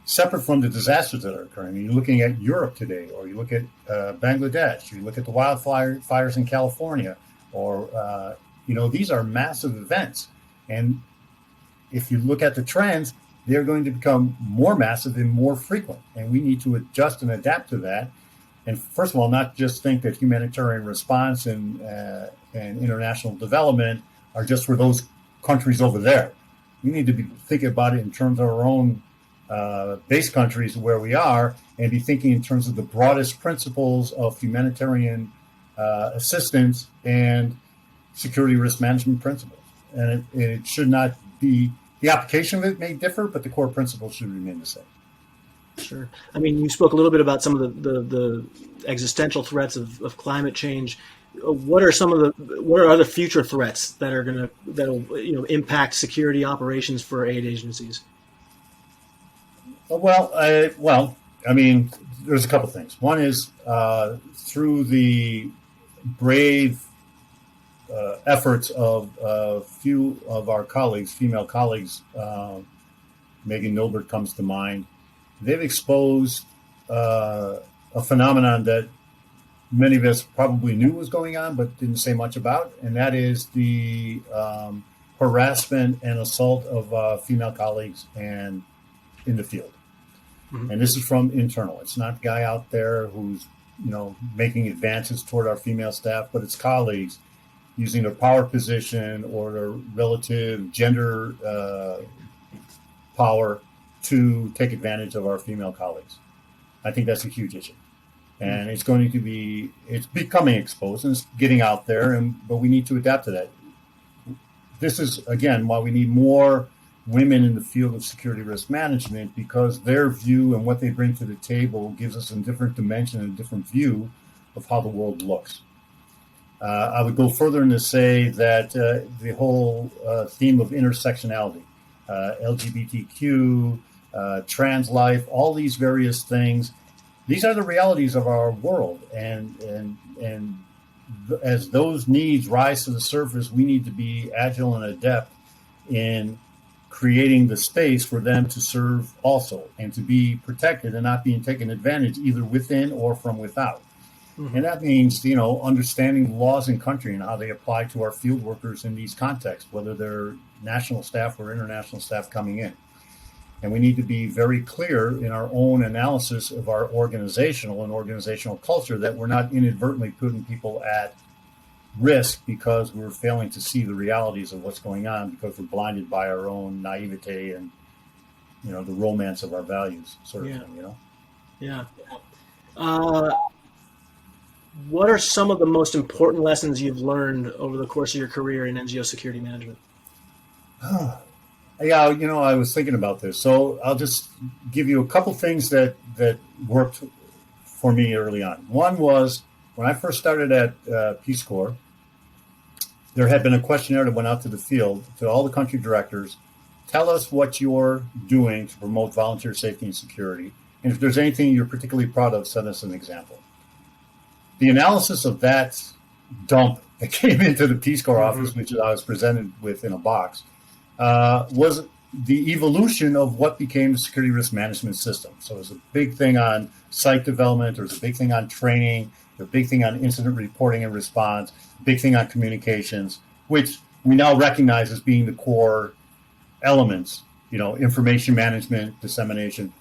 Separate from the disasters that are occurring. You're looking at Europe today, or you look at Bangladesh, you look at the wildfires in California, or, these are massive events. And if you look at the trends, they're going to become more massive and more frequent. And we need to adjust and adapt to that. And first of all, not just think that humanitarian response and international development are just for those countries over there. We need to be thinking about it in terms of our own base countries where we are, and be thinking in terms of the broadest principles of humanitarian assistance and security risk management principles. And it should not be, the application of it may differ, but the core principles should remain the same. Sure. You spoke a little bit about some of the existential threats of climate change. What are other future threats that'll impact security operations for aid agencies? There's a couple things. One is through the brave efforts of a few of our colleagues, female colleagues, Megan Milbert comes to mind. They've exposed a phenomenon that many of us probably knew was going on, but didn't say much about, and that is the harassment and assault of female colleagues and in the field. Mm-hmm. And this is from internal. It's not a guy out there who's making advances toward our female staff, but it's colleagues using their power position or their relative gender power to take advantage of our female colleagues. I think that's a huge issue. And it's becoming exposed, and it's getting out there, but we need to adapt to that. This is, again, why we need more women in the field of security risk management, because their view and what they bring to the table gives us a different dimension and a different view of how the world looks. I would go further and to say that the whole theme of intersectionality, LGBTQ, trans life, all these various things, these are the realities of our world, and as those needs rise to the surface, we need to be agile and adept in creating the space for them to serve also, and to be protected and not being taken advantage either within or from without. Mm-hmm. And that means, understanding laws in country and how they apply to our field workers in these contexts, whether they're national staff or international staff coming in. And we need to be very clear in our own analysis of our organizational culture that we're not inadvertently putting people at risk because we're failing to see the realities of what's going on, because we're blinded by our own naivete and, the romance of our values, sort of thing, Yeah. What are some of the most important lessons you've learned over the course of your career in NGO security management? Yeah, I was thinking about this. So I'll just give you a couple things that worked for me early on. One was when I first started at Peace Corps, there had been a questionnaire that went out to the field to all the country directors. Tell us what you're doing to promote volunteer safety and security. And if there's anything you're particularly proud of, send us an example. The analysis of that dump that came into the Peace Corps office, which I was presented with in a box, was the evolution of what became the security risk management system. So there's a big thing on site development, there's a big thing on training, there's a big thing on incident reporting and response, big thing on communications, which we now recognize as being the core elements, information management, dissemination.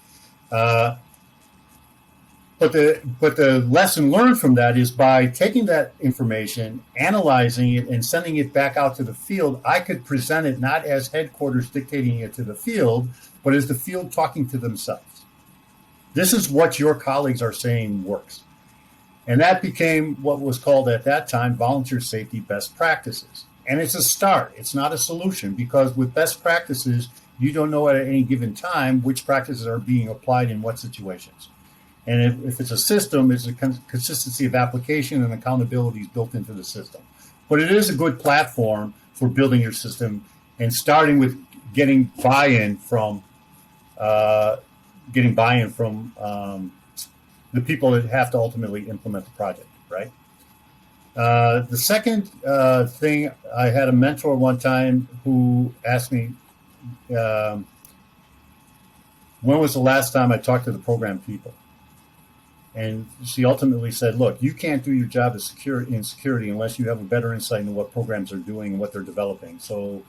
But the lesson learned from that is by taking that information, analyzing it, and sending it back out to the field, I could present it not as headquarters dictating it to the field, but as the field talking to themselves. This is what your colleagues are saying works. And that became what was called at that time volunteer safety best practices. And it's a start. It's not a solution, because with best practices, you don't know at any given time which practices are being applied in what situations. And if it's a system, it's a consistency of application and accountability is built into the system. But it is a good platform for building your system and starting with getting buy-in from the people that have to ultimately implement the project, right? The second thing, I had a mentor one time who asked me, when was the last time I talked to the program people? And she ultimately said, look, you can't do your job in security unless you have a better insight into what programs are doing and what they're developing. So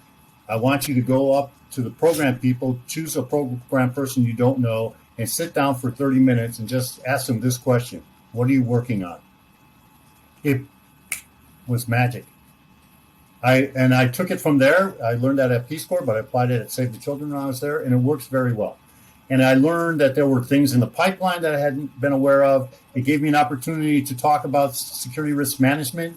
I want you to go up to the program people, choose a program person you don't know, and sit down for 30 minutes and just ask them this question: what are you working on? It was magic. I took it from there. I learned that at Peace Corps, but I applied it at Save the Children when I was there, and it works very well. And I learned that there were things in the pipeline that I hadn't been aware of. It gave me an opportunity to talk about security risk management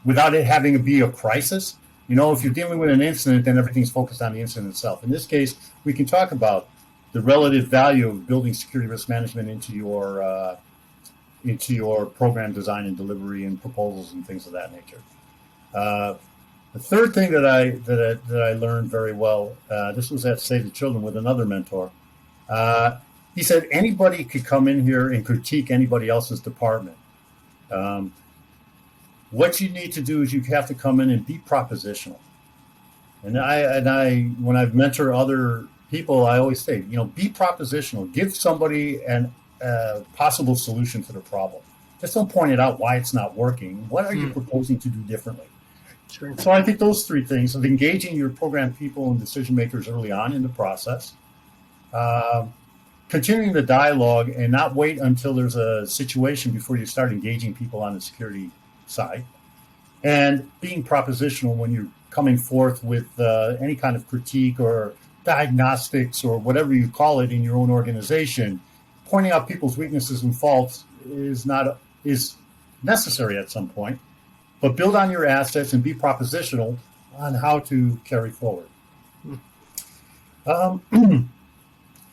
without it having to be a crisis. If you're dealing with an incident, then everything's focused on the incident itself. In this case, we can talk about the relative value of building security risk management into your program design and delivery and proposals and things of that nature. The third thing that I learned very well, this was at Save the Children with another mentor. He said anybody could come in here and critique anybody else's department. What you need to do is you have to come in and be propositional. And I when I've mentored other people, I always say, be propositional. Give somebody a possible solution to the problem. Just don't point it out why it's not working. What are you proposing to do differently? Sure. So I think those three things of engaging your program people and decision makers early on in the process, continuing the dialogue and not wait until there's a situation before you start engaging people on the security side, and being propositional when you're coming forth with any kind of critique or diagnostics or whatever you call it in your own organization. Pointing out people's weaknesses and faults is necessary at some point, but build on your assets and be propositional on how to carry forward.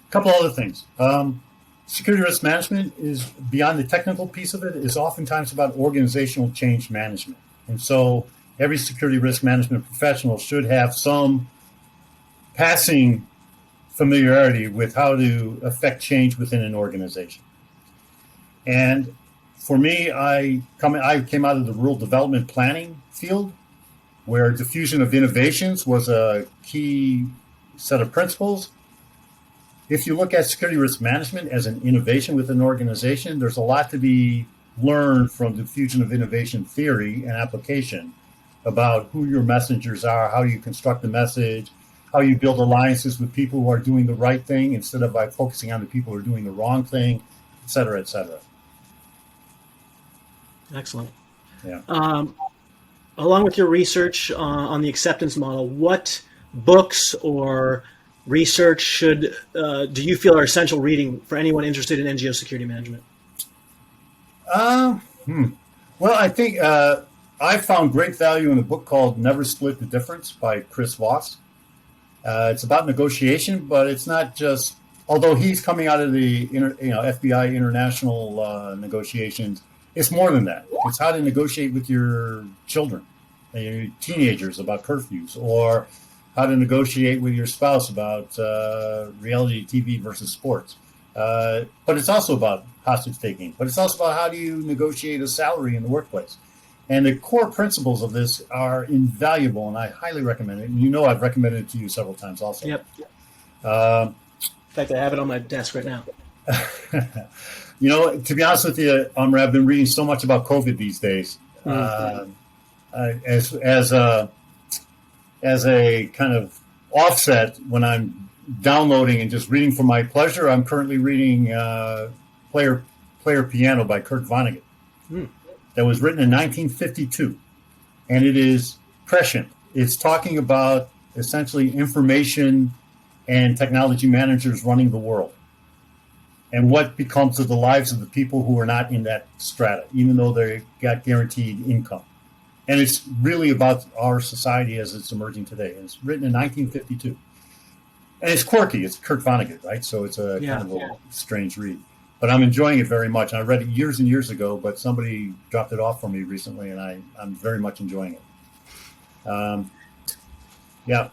Couple other things. Security risk management is, beyond the technical piece of it, is oftentimes about organizational change management. And so every security risk management professional should have some passing familiarity with how to affect change within an organization. And for me, I came out of the rural development planning field, where diffusion of innovations was a key set of principles. If you look at security risk management as an innovation within an organization, there's a lot to be learned from diffusion of innovation theory and application about who your messengers are, how you construct the message, how you build alliances with people who are doing the right thing instead of by focusing on the people who are doing the wrong thing, et cetera, et cetera. Excellent. Yeah. Along with your research on the acceptance model, what books or research do you feel are essential reading for anyone interested in NGO security management? Well, I think I found great value in a book called Never Split the Difference by Chris Voss. It's about negotiation, but it's not just, although he's coming out of the FBI international negotiations, it's more than that. It's how to negotiate with your children, your teenagers about curfews, or how to negotiate with your spouse about reality TV versus sports. But it's also about hostage taking. But it's also about how do you negotiate a salary in the workplace. And the core principles of this are invaluable, and I highly recommend it. And I've recommended it to you several times also. Yep. Um, In fact, I have it on my desk right now. to be honest with you, Amr, I've been reading so much about COVID these days. As a kind of offset, when I'm downloading and just reading for my pleasure, I'm currently reading Player Piano by Kurt Vonnegut. That was written in 1952, and it is prescient. It's talking about essentially information and technology managers running the world, and what becomes of the lives of the people who are not in that strata, even though they got guaranteed income. And it's really about our society as it's emerging today. And it's written in 1952. And it's quirky. It's Kurt Vonnegut, right? So it's a kind of a strange read. But I'm enjoying it very much. I read it years and years ago, but somebody dropped it off for me recently, and I'm very much enjoying it. Yeah.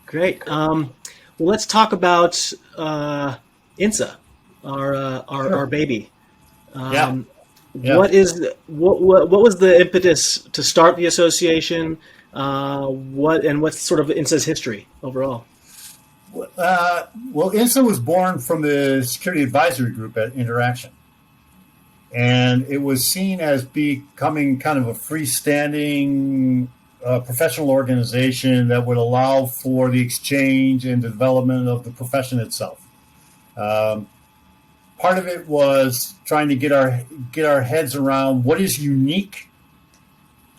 Great. Well, let's talk about INSSA, our baby. What was the impetus to start the association? What's sort of INSSA's history overall? Well, INSSA was born from the Security Advisory Group at Interaction. And it was seen as becoming kind of a freestanding professional organization that would allow for the exchange and development of the profession itself. Part of it was trying to get our heads around what is unique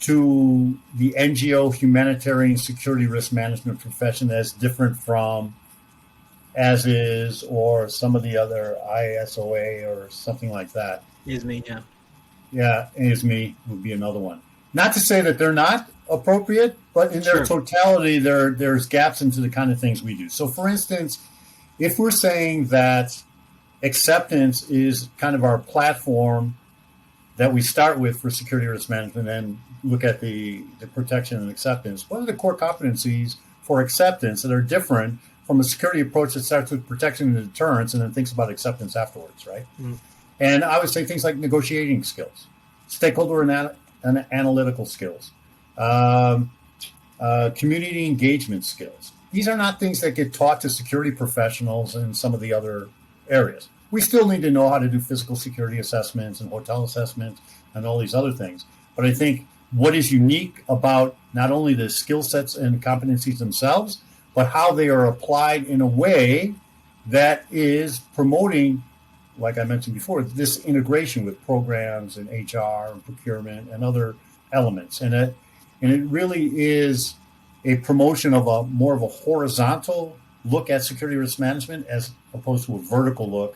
to the NGO humanitarian security risk management profession that's different from as is or some of the other ISOA or something like that. ISME, yeah. Yeah, ISME would be another one. Not to say that they're not appropriate, but in their totality, there's gaps into the kind of things we do. So, for instance, if we're saying that acceptance is kind of our platform that we start with for security risk management and look at the protection and acceptance, what are the core competencies for acceptance that are different from a security approach that starts with protection and deterrence and then thinks about acceptance afterwards, right? And I would say things like negotiating skills, stakeholder and analytical skills, community engagement skills. These are not things that get taught to security professionals in some of the other areas. We still need to know how to do physical security assessments and hotel assessments and all these other things. But I think what is unique about not only the skill sets and competencies themselves, but how they are applied in a way that is promoting, like I mentioned before, this integration with programs and HR and procurement and other elements. And it really is a promotion of more of a horizontal look at security risk management as opposed to a vertical look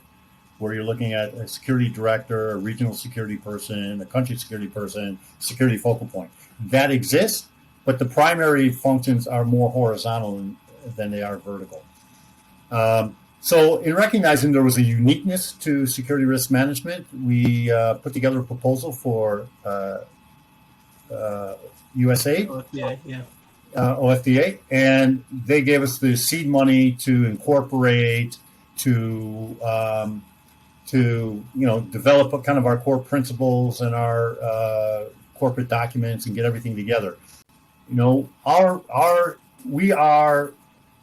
where you're looking at a security director, a regional security person, a country security person, security focal point. That exists, but the primary functions are more horizontal than they are vertical. So in recognizing there was a uniqueness to security risk management, we put together a proposal for USAID, OFDA, and they gave us the seed money to incorporate, to develop a kind of our core principles and our corporate documents and get everything together.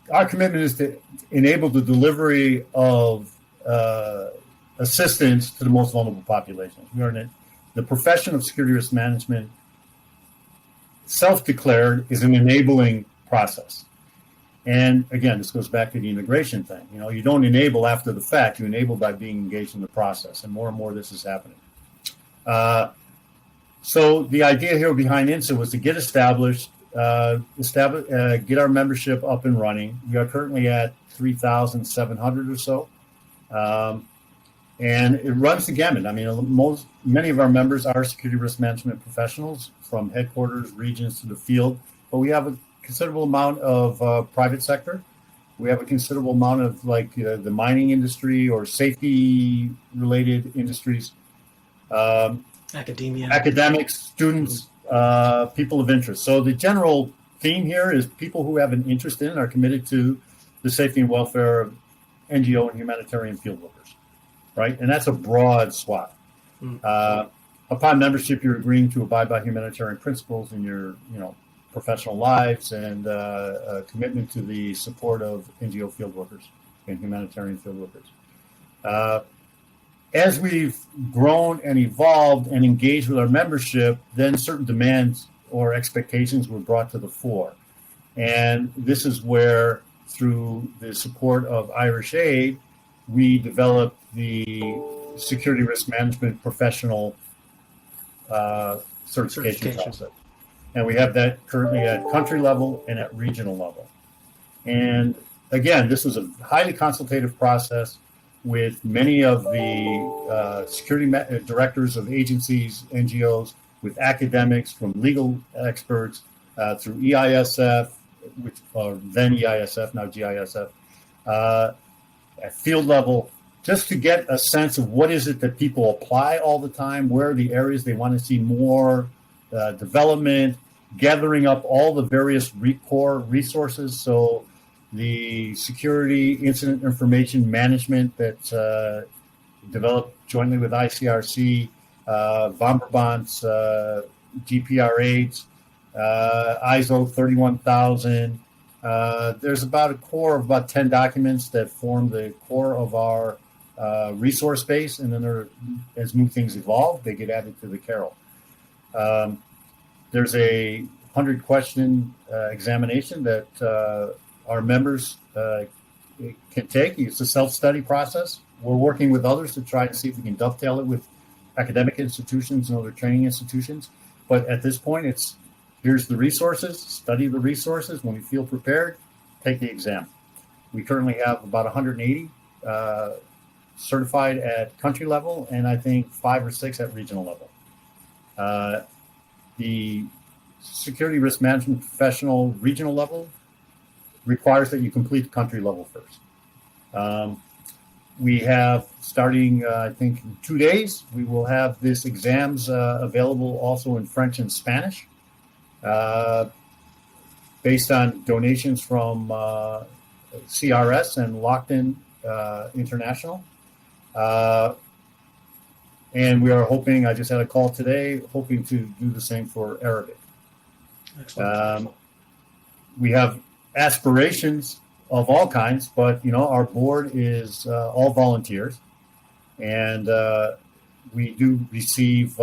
Our commitment is to enable the delivery of assistance to the most vulnerable populations. We are in the profession of security risk management, self-declared, is an enabling process. And again, this goes back to the integration thing. You don't enable after the fact; you enable by being engaged in the process. And more this is happening. So the idea here behind INSSA was to get established, get our membership up and running. We are currently at 3,700 or so. And it runs the gamut. I mean, many of our members are security risk management professionals from headquarters, regions to the field, but we have a considerable amount of private sector. We have a considerable amount of the mining industry or safety related industries, academics, students, people of interest. So the general theme here is people who have an interest in and are committed to the safety and welfare of NGO and humanitarian field workers, right? And that's a broad swath. Upon membership, you're agreeing to abide by humanitarian principles, and you're, professional lives and a commitment to the support of NGO field workers and humanitarian field workers. As we've grown and evolved and engaged with our membership, then certain demands or expectations were brought to the fore. And this is where, through the support of Irish Aid, we developed the Security Risk Management Professional certification process. And we have that currently at country level and at regional level. And again, this was a highly consultative process with many of the security directors of agencies, NGOs, with academics, from legal experts, through EISF, which then EISF, now GISF, at field level, just to get a sense of what is it that people apply all the time, where are the areas they want to see more development, gathering up all the various core resources. So the security incident information management that's developed jointly with ICRC, Vonderbands, GPR8, ISO 31000. There's about a core of about 10 documents that form the core of our resource base, and then as new things evolve, they get added to the Carol. There's a 100-question examination that our members can take. It's a self-study process. We're working with others to try to see if we can dovetail it with academic institutions and other training institutions. But at this point, here's the resources, study the resources. When you feel prepared, take the exam. We currently have about 180 certified at country level, and I think 5 or 6 at regional level. The security risk management professional regional level requires that you complete the country level first. We have, starting, I think, in 2 days, we will have this exams available also in French and Spanish, based on donations from CRS and Lockton International. And we are hoping, I just had a call today, hoping to do the same for Arabic. Excellent. We have aspirations of all kinds, but our board is all volunteers, and we do receive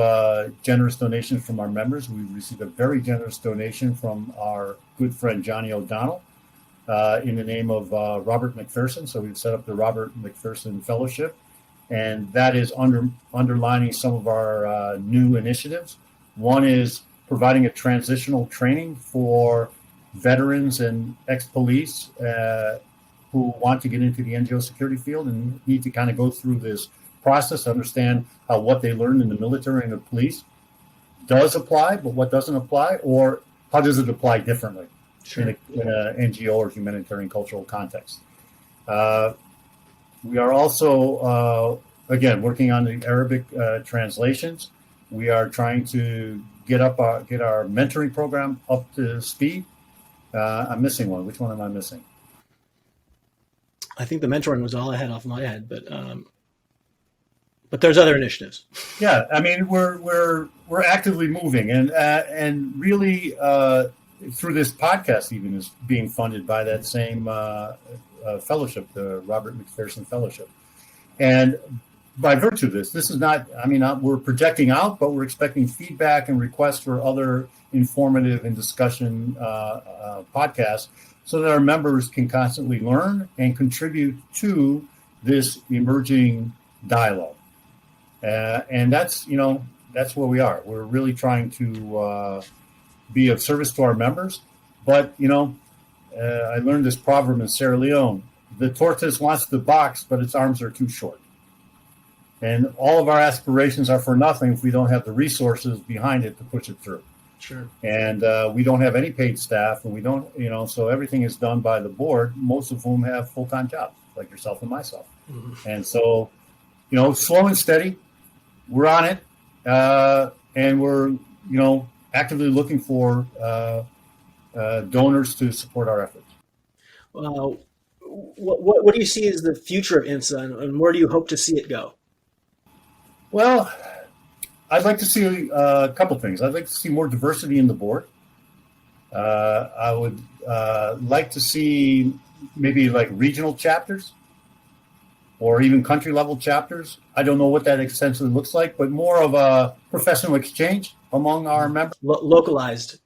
generous donations from our members. We received a very generous donation from our good friend Johnny O'Donnell in the name of Robert McPherson. So we've set up the Robert McPherson Fellowship, and that is underlining some of our new initiatives. One is providing a transitional training for veterans and ex-police who want to get into the NGO security field and need to kind of go through this process to understand how what they learned in the military and the police does apply, but what doesn't apply, or how does it apply differently in a NGO or humanitarian cultural context. We are also, again, working on the Arabic translations. We are trying to get our mentoring program up to speed. I'm missing one. Which one am I missing? I think the mentoring was all I had off my head, but there's other initiatives. Yeah, I mean we're actively moving, and really through this podcast even is being funded by that same fellowship, the Robert McPherson Fellowship, and by virtue of this is not. I mean, we're projecting out, but we're expecting feedback and requests for other informative and discussion podcasts, so that our members can constantly learn and contribute to this emerging dialogue. And that's where we are. We're really trying to be of service to our members. But I learned this proverb in Sierra Leone: the tortoise wants the box, but its arms are too short. And all of our aspirations are for nothing if we don't have the resources behind it to push it through. Sure. And we don't have any paid staff, and we don't, so everything is done by the board, most of whom have full-time jobs, like yourself and myself. Mm-hmm. And so, slow and steady, we're on it, and we're, actively looking for donors to support our efforts. What do you see as the future of INSSA, and where do you hope to see it go? Well, I'd like to see a couple things. I'd like to see more diversity in the board. I would like to see maybe like regional chapters or even country level chapters. I don't know what that essentially looks like, but more of a professional exchange among our members. Localized.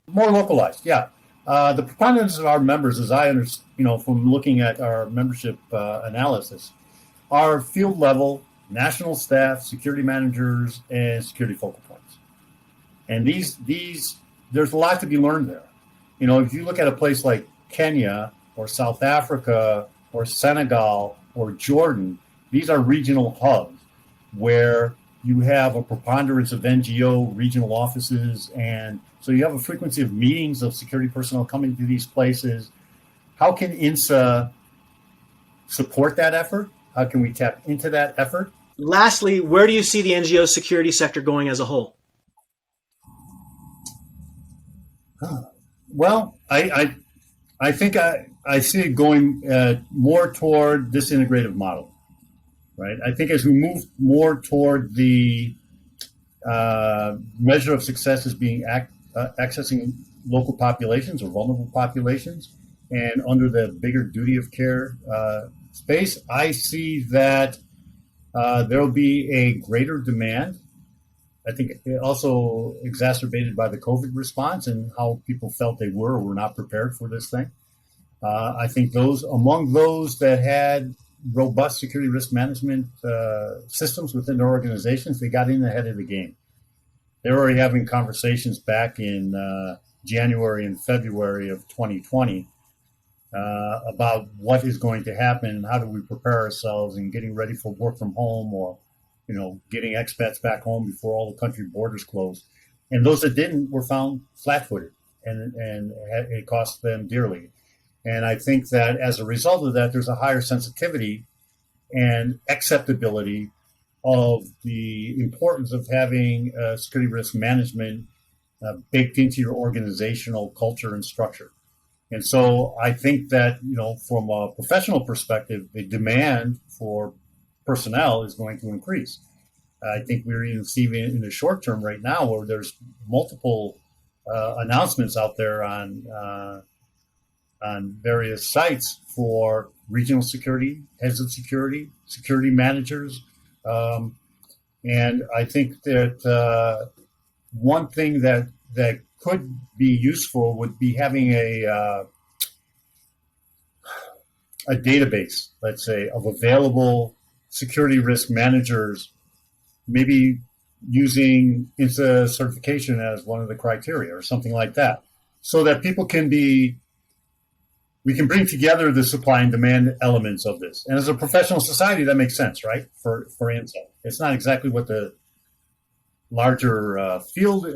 More localized, yeah. The preponderance of our members, as I understand, from looking at our membership analysis, are field level, national staff, security managers, and security focal points. And these, there's a lot to be learned there. If you look at a place like Kenya or South Africa or Senegal or Jordan, these are regional hubs where you have a preponderance of NGO regional offices, and so you have a frequency of meetings of security personnel coming to these places. How can INSSA support that effort? How can we tap into that effort? Lastly, where do you see the NGO security sector going as a whole? Well, I think I see it going more toward this integrative model, right? I think as we move more toward the measure of success as being accessing local populations or vulnerable populations, and under the bigger duty of care space, I see that there will be a greater demand. I think also exacerbated by the COVID response and how people felt they were or were not prepared for this thing. I think among those that had robust security risk management systems within their organizations, they got in ahead of the game. They were already having conversations back in January and February of 2020 about what is going to happen and how do we prepare ourselves and getting ready for work from home or getting expats back home before all the country borders closed. And those that didn't were found flat-footed, and it cost them dearly. And I think that as a result of that, there's a higher sensitivity and acceptability of the importance of having security risk management baked into your organizational culture and structure. And so I think that, from a professional perspective, the demand for personnel is going to increase. I think we're even seeing in the short term right now where there's multiple announcements out there on various sites for regional security, heads of security, security managers. And I think that one thing that could be useful would be having a database, let's say, of available security risk managers, maybe using INSSA certification as one of the criteria or something like that, so that people we can bring together the supply and demand elements of this. And as a professional society, that makes sense, right? For INSSA. It's not exactly what the larger field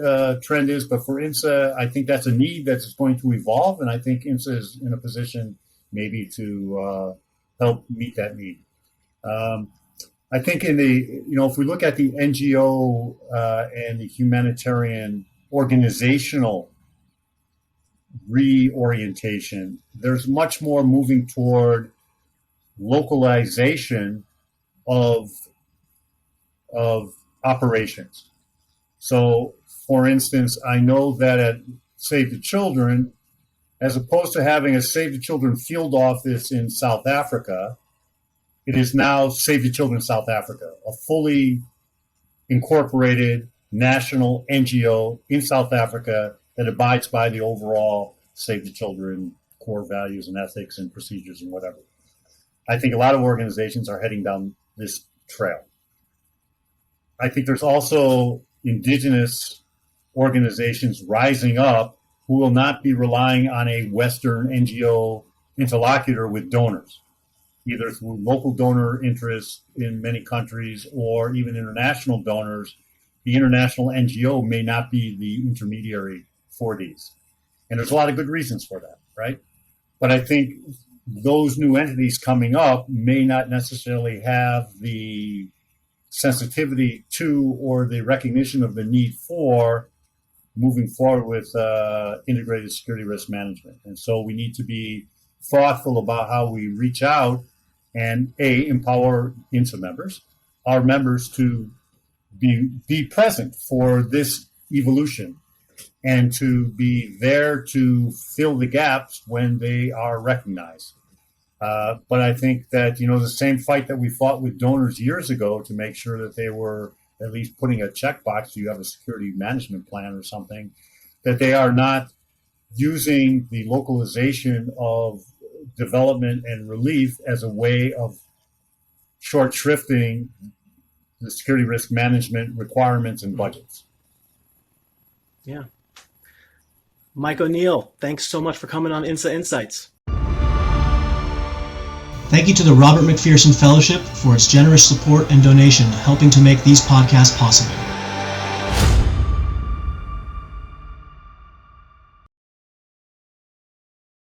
trend is, but for INSSA, I think that's a need that's going to evolve. And I think INSSA is in a position maybe to help meet that need. I think if we look at the NGO and the humanitarian organizational reorientation, there's much more moving toward localization of operations. So, for instance, I know that at Save the Children, as opposed to having a Save the Children field office in South Africa, it is now Save the Children South Africa, a fully incorporated national NGO in South Africa that abides by the overall Save the Children core values and ethics and procedures and whatever. I think a lot of organizations are heading down this trail. I think there's also indigenous organizations rising up who will not be relying on a Western NGO interlocutor with donors, either through local donor interests in many countries or even international donors. The international NGO may not be the intermediary for these. And there's a lot of good reasons for that, right? But I think those new entities coming up may not necessarily have the sensitivity to or the recognition of the need for moving forward with integrated security risk management. And so we need to be thoughtful about how we reach out and empower INSSA members, our members, to be present for this evolution. and to be there to fill the gaps when they are recognized. But I think that, the same fight that we fought with donors years ago to make sure that they were at least putting a checkbox, do you have a security management plan or something, that they are not using the localization of development and relief as a way of short shrifting the security risk management requirements and budgets. Yeah. Mike O'Neill, thanks so much for coming on INSSA Insights. Thank you to the Robert McPherson Fellowship for its generous support and donation, helping to make these podcasts possible.